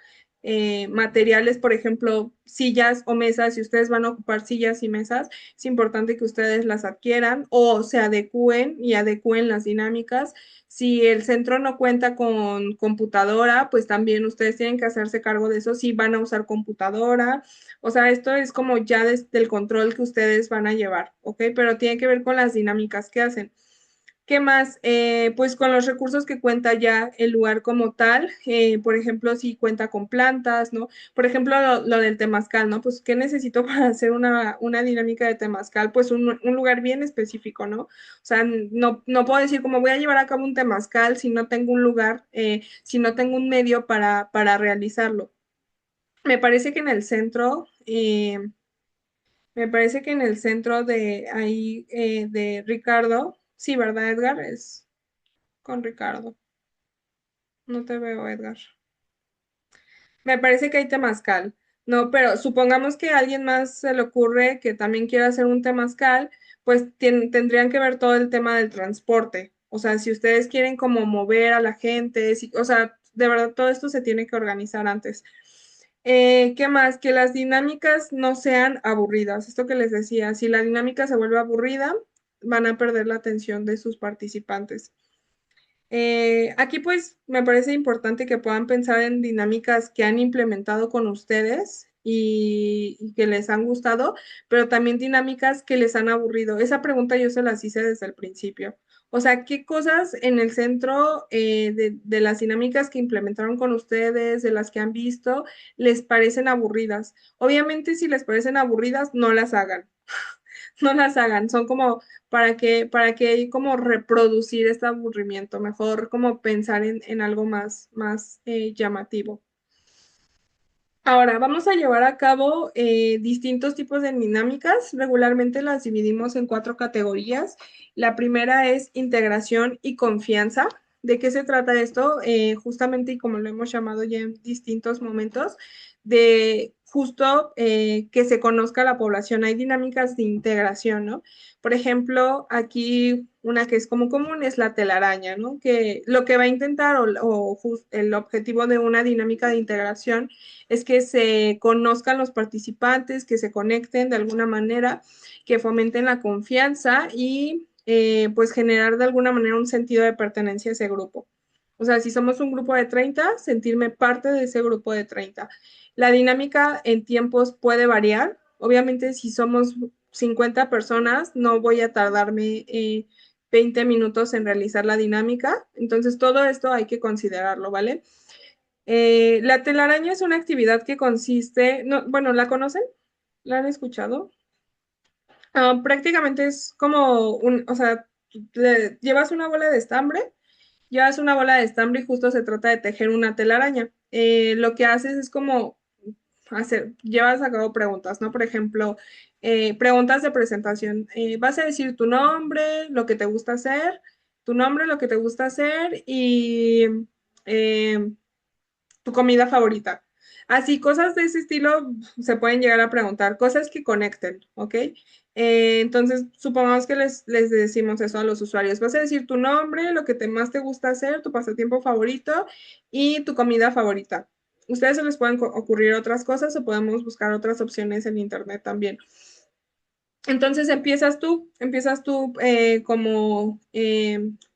materiales, por ejemplo, sillas o mesas, si ustedes van a ocupar sillas y mesas, es importante que ustedes las adquieran o se adecúen y adecúen las dinámicas. Si el centro no cuenta con computadora, pues también ustedes tienen que hacerse cargo de eso, si van a usar computadora. O sea, esto es como ya desde el control que ustedes van a llevar, ¿ok? Pero tiene que ver con las dinámicas que hacen. ¿Qué más? Pues con los recursos que cuenta ya el lugar como tal, por ejemplo, si cuenta con plantas, ¿no? Por ejemplo, lo del temazcal, ¿no? Pues, ¿qué necesito para hacer una dinámica de temazcal? Pues un lugar bien específico, ¿no? O sea, no puedo decir cómo voy a llevar a cabo un temazcal si no tengo un lugar, si no tengo un medio para realizarlo. Me parece que en el centro, me parece que en el centro de ahí, de Ricardo, sí, ¿verdad, Edgar? Es con Ricardo. No te veo, Edgar. Me parece que hay temazcal. No, pero supongamos que a alguien más se le ocurre que también quiera hacer un temazcal, pues tendrían que ver todo el tema del transporte. O sea, si ustedes quieren como mover a la gente, o sea, de verdad todo esto se tiene que organizar antes. ¿Qué más? Que las dinámicas no sean aburridas. Esto que les decía, si la dinámica se vuelve aburrida, van a perder la atención de sus participantes. Aquí pues me parece importante que puedan pensar en dinámicas que han implementado con ustedes y que les han gustado, pero también dinámicas que les han aburrido. Esa pregunta yo se las hice desde el principio. O sea, ¿qué cosas en el centro de las dinámicas que implementaron con ustedes, de las que han visto, les parecen aburridas? Obviamente, si les parecen aburridas, no las hagan. No las hagan, son como para que como reproducir este aburrimiento, mejor como pensar en algo más llamativo. Ahora, vamos a llevar a cabo distintos tipos de dinámicas. Regularmente las dividimos en 4 categorías. La primera es integración y confianza. ¿De qué se trata esto? Justamente, y como lo hemos llamado ya en distintos momentos, de justo que se conozca la población. Hay dinámicas de integración, ¿no? Por ejemplo, aquí una que es como común es la telaraña, ¿no? Que lo que va a intentar el objetivo de una dinámica de integración es que se conozcan los participantes, que se conecten de alguna manera, que fomenten la confianza y pues generar de alguna manera un sentido de pertenencia a ese grupo. O sea, si somos un grupo de 30, sentirme parte de ese grupo de 30. La dinámica en tiempos puede variar. Obviamente, si somos 50 personas, no voy a tardarme 20 minutos en realizar la dinámica. Entonces, todo esto hay que considerarlo, ¿vale? La telaraña es una actividad que consiste, no, bueno, ¿la conocen? ¿La han escuchado? Prácticamente es como o sea, llevas una bola de estambre, y justo se trata de tejer una telaraña. Lo que haces es como llevas a cabo preguntas, ¿no? Por ejemplo, preguntas de presentación. Vas a decir tu nombre, lo que te gusta hacer, tu nombre, lo que te gusta hacer y eh, tu comida favorita. Así, cosas de ese estilo se pueden llegar a preguntar, cosas que conecten, ¿ok? Entonces, supongamos que les decimos eso a los usuarios. Vas a decir tu nombre, lo que más te gusta hacer, tu pasatiempo favorito y tu comida favorita. Ustedes se les pueden ocurrir otras cosas o podemos buscar otras opciones en internet también. Entonces empiezas tú como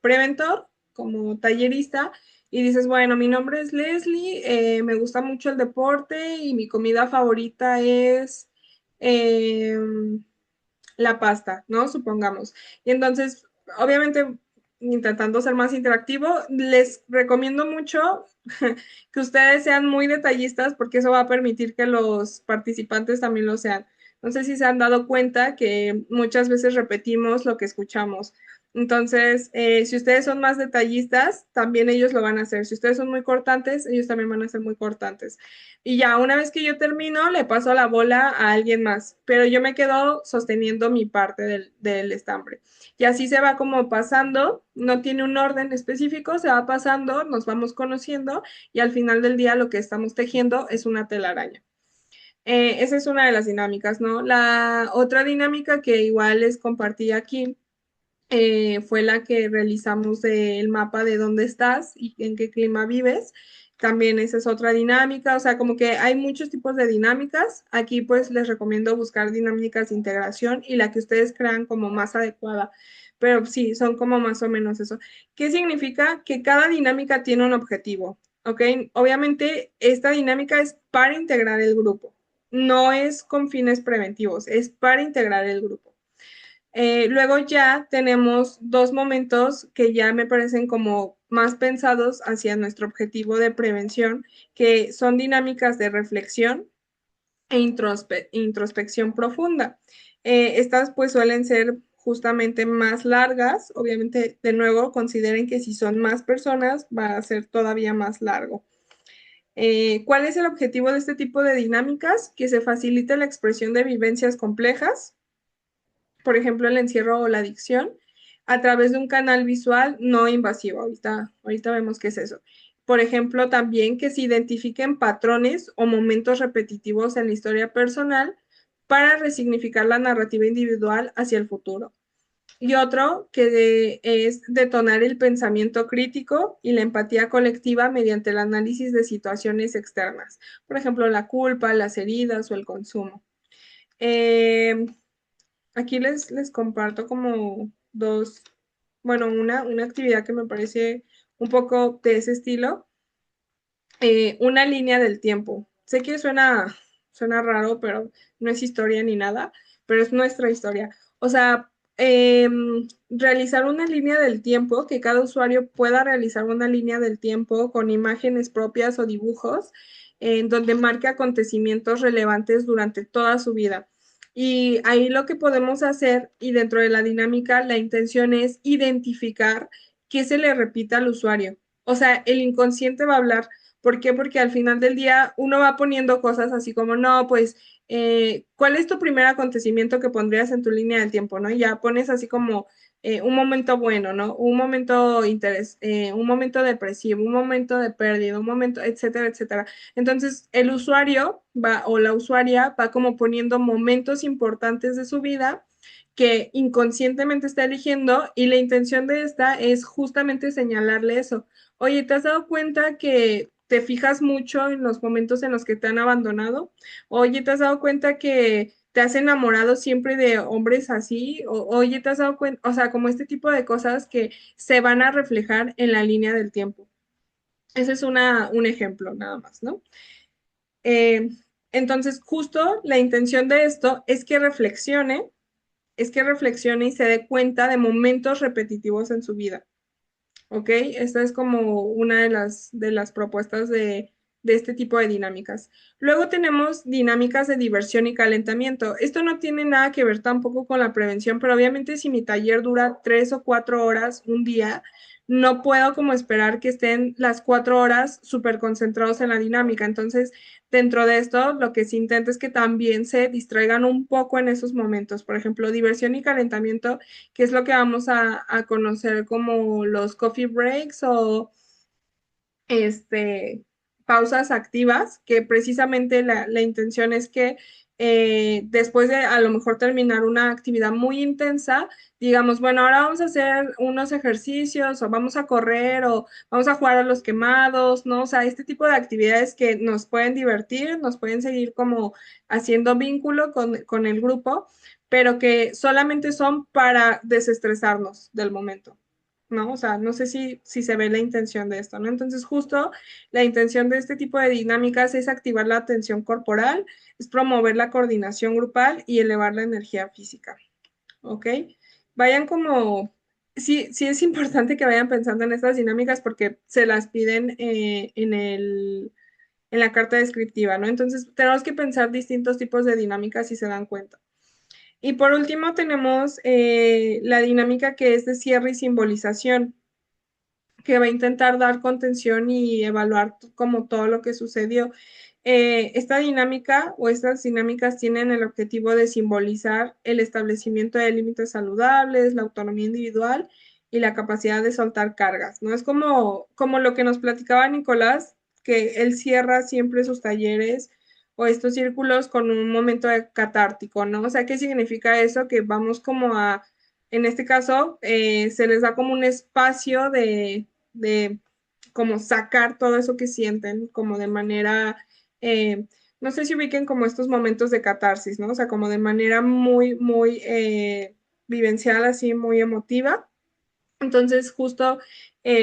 preventor, como tallerista, y dices, bueno, mi nombre es Leslie, me gusta mucho el deporte y mi comida favorita es la pasta, ¿no? Supongamos. Y entonces, obviamente, intentando ser más interactivo, les recomiendo mucho que ustedes sean muy detallistas porque eso va a permitir que los participantes también lo sean. No sé si se han dado cuenta que muchas veces repetimos lo que escuchamos. Entonces, si ustedes son más detallistas, también ellos lo van a hacer. Si ustedes son muy cortantes, ellos también van a ser muy cortantes. Y ya, una vez que yo termino, le paso la bola a alguien más, pero yo me quedo sosteniendo mi parte del estambre. Y así se va como pasando, no tiene un orden específico, se va pasando, nos vamos conociendo y al final del día lo que estamos tejiendo es una telaraña. Esa es una de las dinámicas, ¿no? La otra dinámica que igual les compartí aquí fue la que realizamos del mapa de dónde estás y en qué clima vives. También esa es otra dinámica, o sea, como que hay muchos tipos de dinámicas. Aquí pues les recomiendo buscar dinámicas de integración y la que ustedes crean como más adecuada. Pero sí, son como más o menos eso. ¿Qué significa? Que cada dinámica tiene un objetivo, ¿ok? Obviamente esta dinámica es para integrar el grupo, no es con fines preventivos, es para integrar el grupo. Luego ya tenemos dos momentos que ya me parecen como más pensados hacia nuestro objetivo de prevención, que son dinámicas de reflexión e introspección profunda. Estas pues suelen ser justamente más largas. Obviamente, de nuevo, consideren que si son más personas va a ser todavía más largo. ¿Cuál es el objetivo de este tipo de dinámicas? Que se facilite la expresión de vivencias complejas, por ejemplo, el encierro o la adicción, a través de un canal visual no invasivo. Ahorita vemos qué es eso. Por ejemplo, también que se identifiquen patrones o momentos repetitivos en la historia personal para resignificar la narrativa individual hacia el futuro. Y otro que es detonar el pensamiento crítico y la empatía colectiva mediante el análisis de situaciones externas, por ejemplo, la culpa, las heridas o el consumo. Aquí les comparto como dos, bueno, una actividad que me parece un poco de ese estilo, una línea del tiempo. Sé que suena raro, pero no es historia ni nada, pero es nuestra historia. O sea, realizar una línea del tiempo, que cada usuario pueda realizar una línea del tiempo con imágenes propias o dibujos, en donde marque acontecimientos relevantes durante toda su vida. Y ahí lo que podemos hacer, y dentro de la dinámica, la intención es identificar qué se le repita al usuario. O sea, el inconsciente va a hablar. ¿Por qué? Porque al final del día uno va poniendo cosas así como, no, pues, ¿cuál es tu primer acontecimiento que pondrías en tu línea del tiempo, no? Y ya pones así como un momento bueno, ¿no? Un momento depresivo, un momento de pérdida, un momento, etcétera, etcétera. Entonces, el usuario va o la usuaria va como poniendo momentos importantes de su vida que inconscientemente está eligiendo y la intención de esta es justamente señalarle eso. Oye, ¿te has dado cuenta que te fijas mucho en los momentos en los que te han abandonado? Oye, ¿te has dado cuenta que te has enamorado siempre de hombres así? Oye, ¿te has dado cuenta? O sea, como este tipo de cosas que se van a reflejar en la línea del tiempo. Ese es un ejemplo nada más, ¿no? Eh, entonces, justo la intención de esto es que reflexione y se dé cuenta de momentos repetitivos en su vida. ¿Ok? Esta es como una de las propuestas de este tipo de dinámicas. Luego tenemos dinámicas de diversión y calentamiento. Esto no tiene nada que ver tampoco con la prevención, pero obviamente si mi taller dura 3 o 4 horas un día, no puedo como esperar que estén las 4 horas súper concentrados en la dinámica. Entonces, dentro de esto, lo que se intenta es que también se distraigan un poco en esos momentos. Por ejemplo, diversión y calentamiento, que es lo que vamos a conocer como los coffee breaks o pausas activas, que precisamente la intención es que después de a lo mejor terminar una actividad muy intensa, digamos, bueno, ahora vamos a hacer unos ejercicios o vamos a correr o vamos a jugar a los quemados, ¿no? O sea, este tipo de actividades que nos pueden divertir, nos pueden seguir como haciendo vínculo con el grupo, pero que solamente son para desestresarnos del momento. ¿No? O sea, no sé si se ve la intención de esto, ¿no? Entonces, justo la intención de este tipo de dinámicas es activar la atención corporal, es promover la coordinación grupal y elevar la energía física, ¿ok? Vayan como, sí es importante que vayan pensando en estas dinámicas porque se las piden en la carta descriptiva, ¿no? Entonces, tenemos que pensar distintos tipos de dinámicas si se dan cuenta. Y por último tenemos la dinámica que es de cierre y simbolización, que va a intentar dar contención y evaluar como todo lo que sucedió. Esta dinámica o estas dinámicas tienen el objetivo de simbolizar el establecimiento de límites saludables, la autonomía individual y la capacidad de soltar cargas, ¿no? Es como lo que nos platicaba Nicolás, que él cierra siempre sus talleres o estos círculos con un momento catártico, ¿no? O sea, ¿qué significa eso? Que vamos como a, en este caso, se les da como un espacio de como sacar todo eso que sienten, como de manera, eh, no sé si ubiquen como estos momentos de catarsis, ¿no? O sea, como de manera muy vivencial, así, muy emotiva. Entonces, justo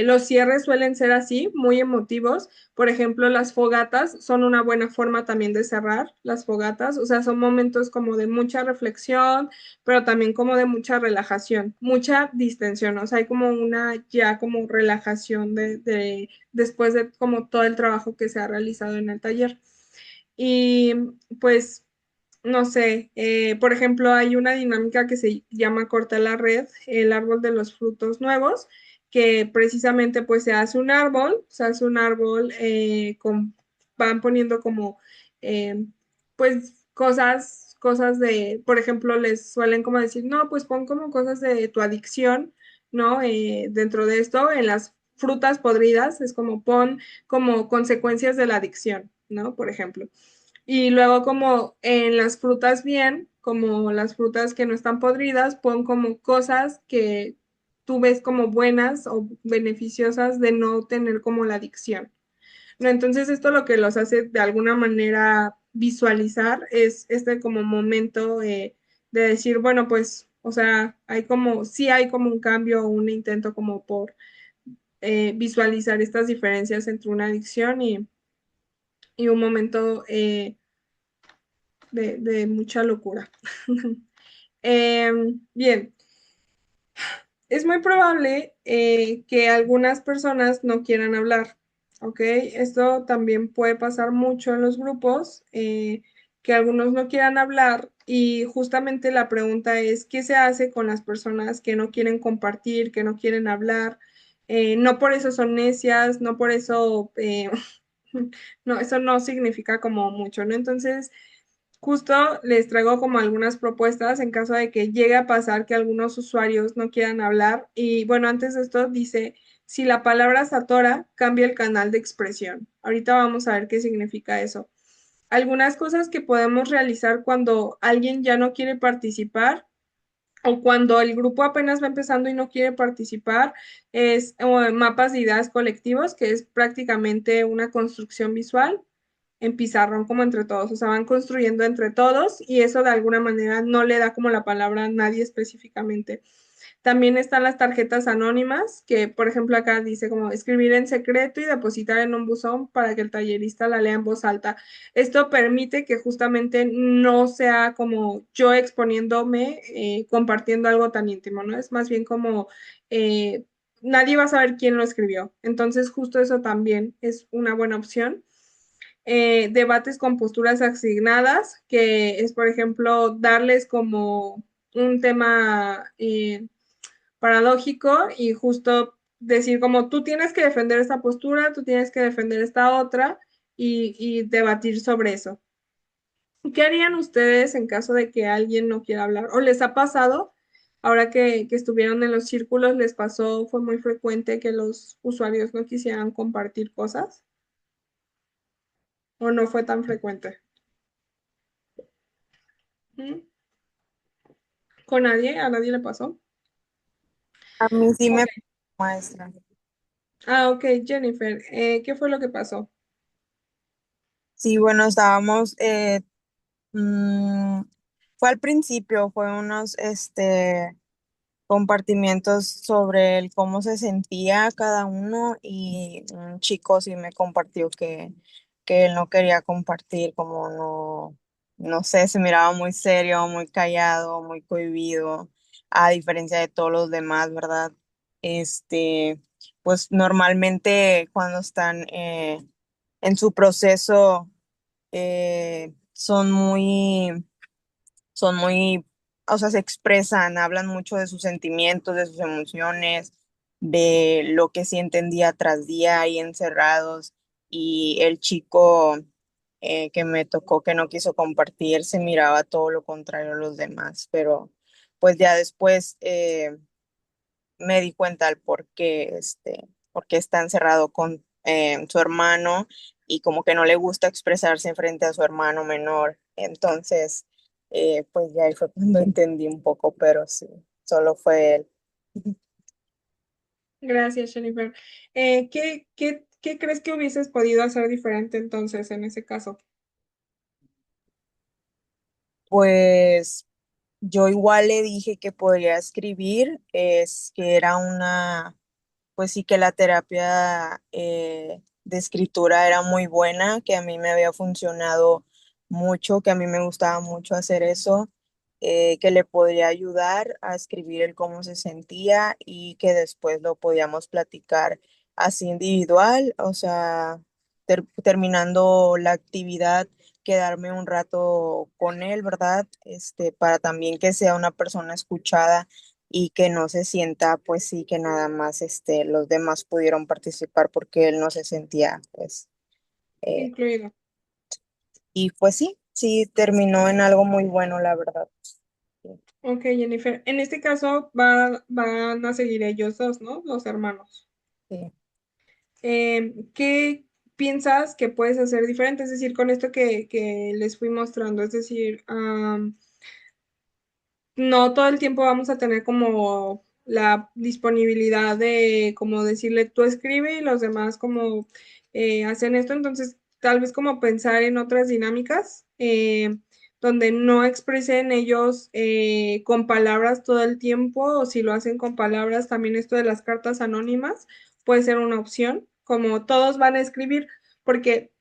los cierres suelen ser así, muy emotivos. Por ejemplo, las fogatas son una buena forma también de cerrar las fogatas. O sea, son momentos como de mucha reflexión, pero también como de mucha relajación, mucha distensión. O sea, hay como una ya como relajación después de como todo el trabajo que se ha realizado en el taller. Y pues no sé, por ejemplo, hay una dinámica que se llama corta la red, el árbol de los frutos nuevos, que precisamente pues se hace un árbol van poniendo como pues cosas de, por ejemplo, les suelen como decir, no, pues pon como cosas de tu adicción, ¿no? Dentro de esto, en las frutas podridas, es como pon como consecuencias de la adicción, ¿no? Por ejemplo. Y luego como en las frutas bien, como las frutas que no están podridas, pon como cosas que tú ves como buenas o beneficiosas de no tener como la adicción. ¿No? Entonces esto lo que los hace de alguna manera visualizar es este como momento de decir, bueno, pues, o sea, sí hay como un cambio o un intento como por visualizar estas diferencias entre una adicción y un momento de mucha locura. Bien, es muy probable que algunas personas no quieran hablar, ¿ok? Esto también puede pasar mucho en los grupos, que algunos no quieran hablar y justamente la pregunta es, ¿qué se hace con las personas que no quieren compartir, que no quieren hablar? No por eso son necias, no por eso, no, eso no significa como mucho, ¿no? Entonces, justo les traigo como algunas propuestas en caso de que llegue a pasar que algunos usuarios no quieran hablar. Y bueno, antes de esto dice, si la palabra se atora, cambia el canal de expresión. Ahorita vamos a ver qué significa eso. Algunas cosas que podemos realizar cuando alguien ya no quiere participar o cuando el grupo apenas va empezando y no quiere participar, es mapas de ideas colectivos, que es prácticamente una construcción visual en pizarrón como entre todos, o sea, van construyendo entre todos y eso de alguna manera no le da como la palabra a nadie específicamente. También están las tarjetas anónimas, que por ejemplo acá dice como escribir en secreto y depositar en un buzón para que el tallerista la lea en voz alta. Esto permite que justamente no sea como yo exponiéndome, compartiendo algo tan íntimo, ¿no? Es más bien como nadie va a saber quién lo escribió. Entonces justo eso también es una buena opción. Debates con posturas asignadas, que es, por ejemplo, darles como un tema paradójico y justo decir como tú tienes que defender esta postura, tú tienes que defender esta otra y debatir sobre eso. ¿Qué harían ustedes en caso de que alguien no quiera hablar? ¿O les ha pasado, ahora que estuvieron en los círculos, les pasó, fue muy frecuente que los usuarios no quisieran compartir cosas? ¿O no fue tan frecuente? ¿Mm? ¿Con nadie? ¿A nadie le pasó? A mí sí me, Ok. maestra. Ah, ok, Jennifer, ¿qué fue lo que pasó? Sí, bueno, estábamos, mm, fue al principio, fue unos, compartimientos sobre el cómo se sentía cada uno y un chico sí me compartió que él no quería compartir, como no, no sé, se miraba muy serio, muy callado, muy cohibido, a diferencia de todos los demás, ¿verdad? Este, pues normalmente cuando están en su proceso son muy, o sea, se expresan, hablan mucho de sus sentimientos, de sus emociones, de lo que sienten día tras día ahí encerrados. Y el chico que me tocó que no quiso compartir se miraba todo lo contrario a los demás, pero pues ya después me di cuenta del por qué está encerrado con su hermano y como que no le gusta expresarse frente a su hermano menor. Entonces, pues ya ahí fue cuando entendí un poco, pero sí, solo fue él. Gracias, Jennifer. ¿Qué crees que hubieses podido hacer diferente entonces en ese caso? Pues yo igual le dije que podría escribir, es que era una pues sí que la terapia de escritura era muy buena, que a mí me había funcionado mucho, que a mí me gustaba mucho hacer eso, que le podría ayudar a escribir el cómo se sentía y que después lo podíamos platicar así individual, o sea, terminando la actividad, quedarme un rato con él, ¿verdad? Para también que sea una persona escuchada y que no se sienta, pues sí, que nada más los demás pudieron participar porque él no se sentía, pues, eh, Incluido. y pues sí, sí, terminó en algo muy bueno, la verdad. Sí. Ok, Jennifer. En este caso van a seguir ellos dos, ¿no? Los hermanos. Sí. ¿Qué piensas que puedes hacer diferente? Es decir, con esto que les fui mostrando, es decir, no todo el tiempo vamos a tener como la disponibilidad de como decirle tú escribe y los demás como hacen esto, entonces tal vez como pensar en otras dinámicas donde no expresen ellos con palabras todo el tiempo o si lo hacen con palabras, también esto de las cartas anónimas puede ser una opción, como todos van a escribir, porque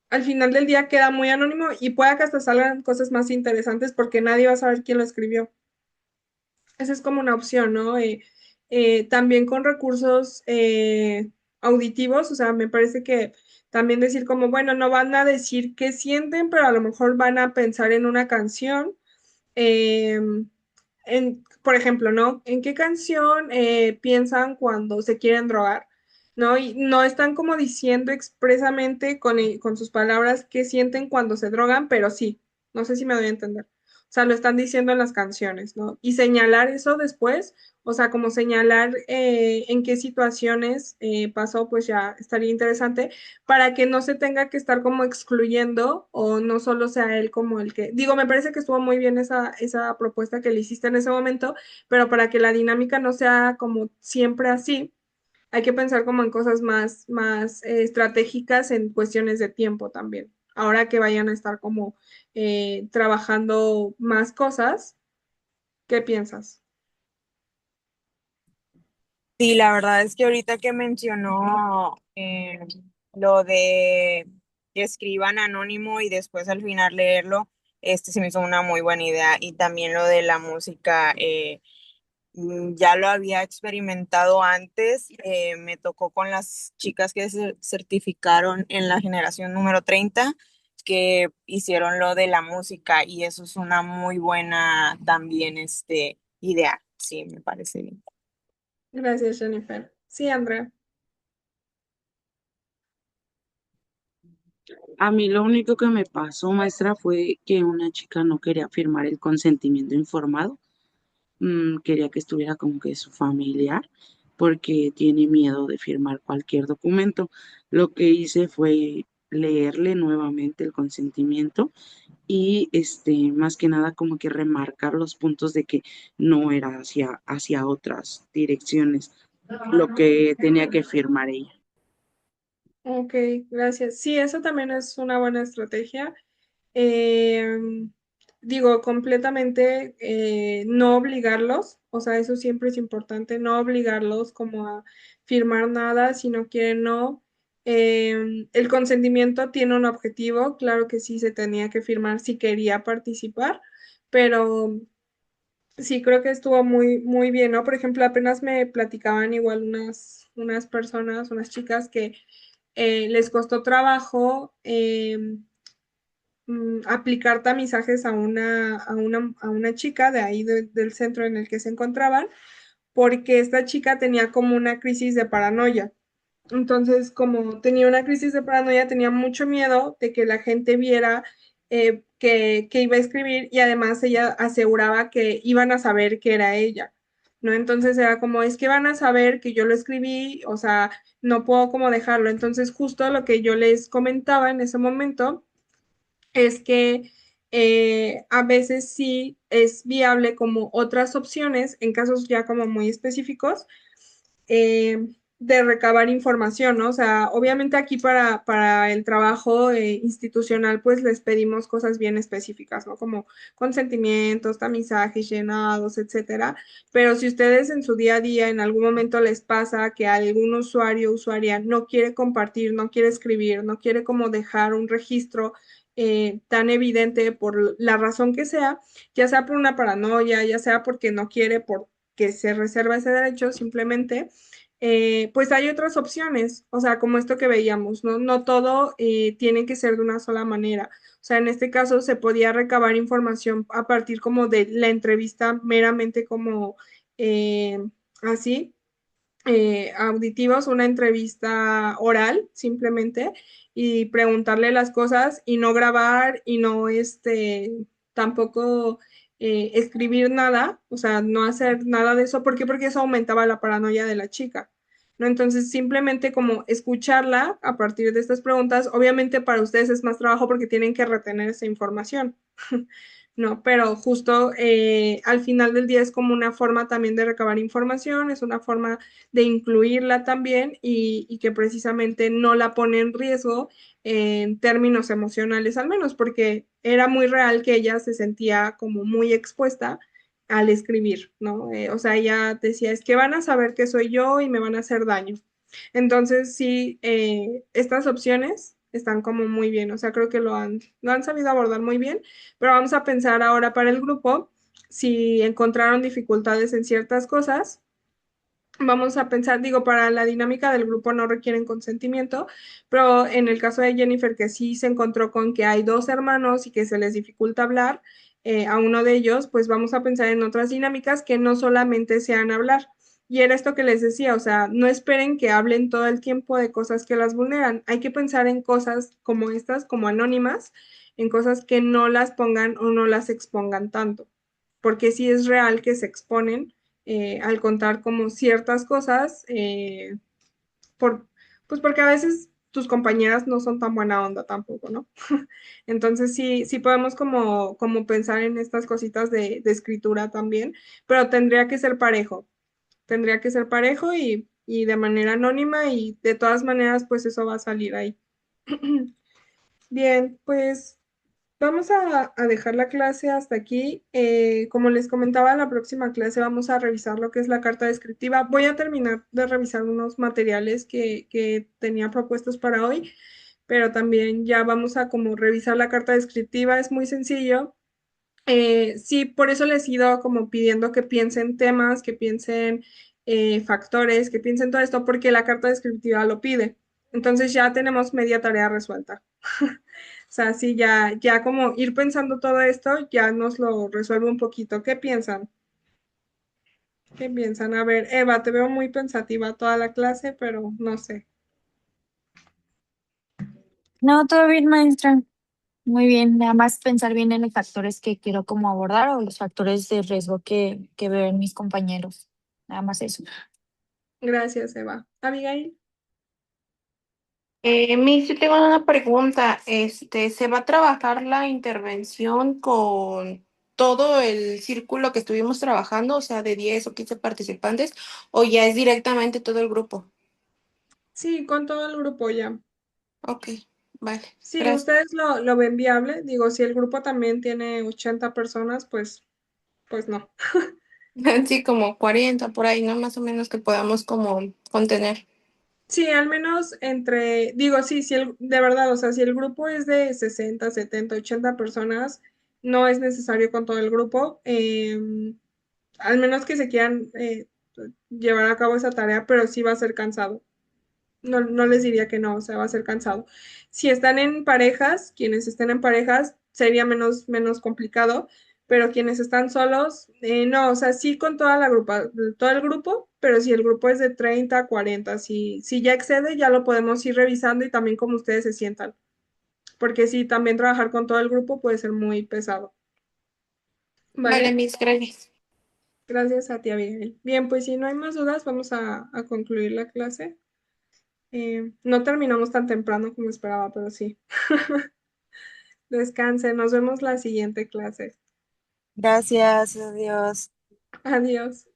al final del día queda muy anónimo y puede que hasta salgan cosas más interesantes porque nadie va a saber quién lo escribió. Esa es como una opción, ¿no? También con recursos auditivos, o sea, me parece que también decir como, bueno, no van a decir qué sienten, pero a lo mejor van a pensar en una canción. eh, por ejemplo, ¿no? ¿En qué canción piensan cuando se quieren drogar? ¿No? Y no están como diciendo expresamente con sus palabras qué sienten cuando se drogan, pero sí, no sé si me doy a entender. sea, lo están diciendo en las canciones, ¿no? Y señalar eso después, o sea, como señalar en qué situaciones pasó, pues ya estaría interesante para que no se tenga que estar como excluyendo o no solo sea él como el que, digo, me parece que estuvo muy bien esa propuesta que le hiciste en ese momento, pero para que la dinámica no sea como siempre así, hay que pensar como en cosas más estratégicas en cuestiones de tiempo también. Ahora que vayan a estar como trabajando más cosas, ¿qué piensas? Sí, la verdad es que ahorita que mencionó lo de que escriban anónimo y después al final leerlo, se me hizo una muy buena idea. Y también lo de la música, ya lo había experimentado antes, me tocó con las chicas que se certificaron en la generación número 30 que hicieron lo de la música y eso es una muy buena también idea. Sí, me parece bien. Gracias, Jennifer. Sí, Andrea. A mí lo único que me pasó, maestra, fue que una chica no quería firmar el consentimiento informado. Quería que estuviera como que su familiar, porque tiene miedo de firmar cualquier documento. Lo que hice fue leerle nuevamente el consentimiento y más que nada como que remarcar los puntos de que no era hacia otras direcciones lo que tenía que firmar ella. Ok, gracias. Sí, eso también es una buena estrategia. Eh, digo, completamente no obligarlos, o sea, eso siempre es importante, no obligarlos como a firmar nada si no quieren, no. El consentimiento tiene un objetivo, claro que sí se tenía que firmar si quería participar, pero sí creo que estuvo muy bien, ¿no? Por ejemplo, apenas me platicaban igual unas personas, unas chicas que les costó trabajo aplicar tamizajes a una chica de ahí del centro en el que se encontraban, porque esta chica tenía como una crisis de paranoia. Entonces, como tenía una crisis de paranoia, tenía mucho miedo de que la gente viera que iba a escribir y además ella aseguraba que iban a saber que era ella, ¿no? Entonces era como, es que van a saber que yo lo escribí, o sea, no puedo como dejarlo. Entonces, justo lo que yo les comentaba en ese momento es que a veces sí es viable como otras opciones, en casos ya como muy específicos, eh, de recabar información, ¿no? O sea, obviamente aquí para el trabajo institucional, pues les pedimos cosas bien específicas, ¿no? Como consentimientos, tamizajes, llenados, etcétera. Pero si ustedes en su día a día, en algún momento les pasa que algún usuario o usuaria no quiere compartir, no quiere escribir, no quiere como dejar un registro tan evidente por la razón que sea, ya sea por una paranoia, ya sea porque no quiere, porque se reserva ese derecho, simplemente pues hay otras opciones, o sea, como esto que veíamos, ¿no? No todo tiene que ser de una sola manera. O sea, en este caso se podía recabar información a partir como de la entrevista meramente como así, auditivos, una entrevista oral simplemente y preguntarle las cosas y no grabar y no tampoco escribir nada, o sea, no hacer nada de eso. ¿Por qué? Porque eso aumentaba la paranoia de la chica, ¿no? Entonces, simplemente como escucharla a partir de estas preguntas, obviamente para ustedes es más trabajo porque tienen que retener esa información. No, pero justo al final del día es como una forma también de recabar información, es una forma de incluirla también y que precisamente no la pone en riesgo en términos emocionales, al menos porque era muy real que ella se sentía como muy expuesta al escribir, ¿no? O sea, ella decía, es que van a saber que soy yo y me van a hacer daño. Entonces, sí, estas opciones están como muy bien, o sea, creo que lo han sabido abordar muy bien, pero vamos a pensar ahora para el grupo, si encontraron dificultades en ciertas cosas, vamos a pensar, digo, para la dinámica del grupo no requieren consentimiento, pero en el caso de Jennifer, que sí se encontró con que hay dos hermanos y que se les dificulta hablar a uno de ellos, pues vamos a pensar en otras dinámicas que no solamente sean hablar. Y era esto que les decía, o sea, no esperen que hablen todo el tiempo de cosas que las vulneran. Hay que pensar en cosas como estas, como anónimas, en cosas que no las pongan o no las expongan tanto, porque sí es real que se exponen al contar como ciertas cosas, por, pues porque a veces tus compañeras no son tan buena onda tampoco, ¿no? Entonces sí podemos como pensar en estas cositas de escritura también, pero tendría que ser parejo y de manera anónima y de todas maneras pues eso va a salir ahí. Bien, pues vamos a dejar la clase hasta aquí. Como les comentaba, la próxima clase vamos a revisar lo que es la carta descriptiva. Voy a terminar de revisar unos materiales que tenía propuestos para hoy, pero también ya vamos a como revisar la carta descriptiva. Es muy sencillo. Sí, por eso les he ido como pidiendo que piensen temas, que piensen factores, que piensen todo esto, porque la carta descriptiva lo pide. Entonces ya tenemos media tarea resuelta. O sea, sí, ya como ir pensando todo esto, ya nos lo resuelve un poquito. ¿Qué piensan? ¿Qué piensan? A ver, Eva, te veo muy pensativa toda la clase, pero no sé. No, todo bien, maestra. Muy bien, nada más pensar bien en los factores que quiero como abordar o los factores de riesgo que veo en mis compañeros. Nada más eso. Gracias, Eva. Abigail. Miss, yo tengo una pregunta. ¿Se va a trabajar la intervención con todo el círculo que estuvimos trabajando, o sea, de 10 o 15 participantes, o ya es directamente todo el grupo? Sí, con todo el grupo ya. Ok, vale, Sí, gracias. ustedes lo ven viable. Digo, si el grupo también tiene 80 personas, pues no. Sí, como 40 por ahí, ¿no? Más o menos que podamos como contener. Sí, al menos digo, sí, de verdad, o sea, si el grupo es de 60, 70, 80 personas, no es necesario con todo el grupo, al menos que se quieran llevar a cabo esa tarea, pero sí va a ser cansado. No les diría que no, o sea, va a ser cansado. Si están en parejas, quienes estén en parejas, sería menos complicado, pero quienes están solos, no, o sea, sí con toda todo el grupo, pero si el grupo es de 30 40 si ya excede, ya lo podemos ir revisando y también como ustedes se sientan, porque sí, también trabajar con todo el grupo puede ser muy pesado. Vale, ¿Vale? mis gracias. Gracias a ti, Abigail. Bien, pues si no hay más dudas, vamos a concluir la clase. No terminamos tan temprano como esperaba, pero sí. Descanse, nos vemos la siguiente clase. Gracias, adiós. Adiós.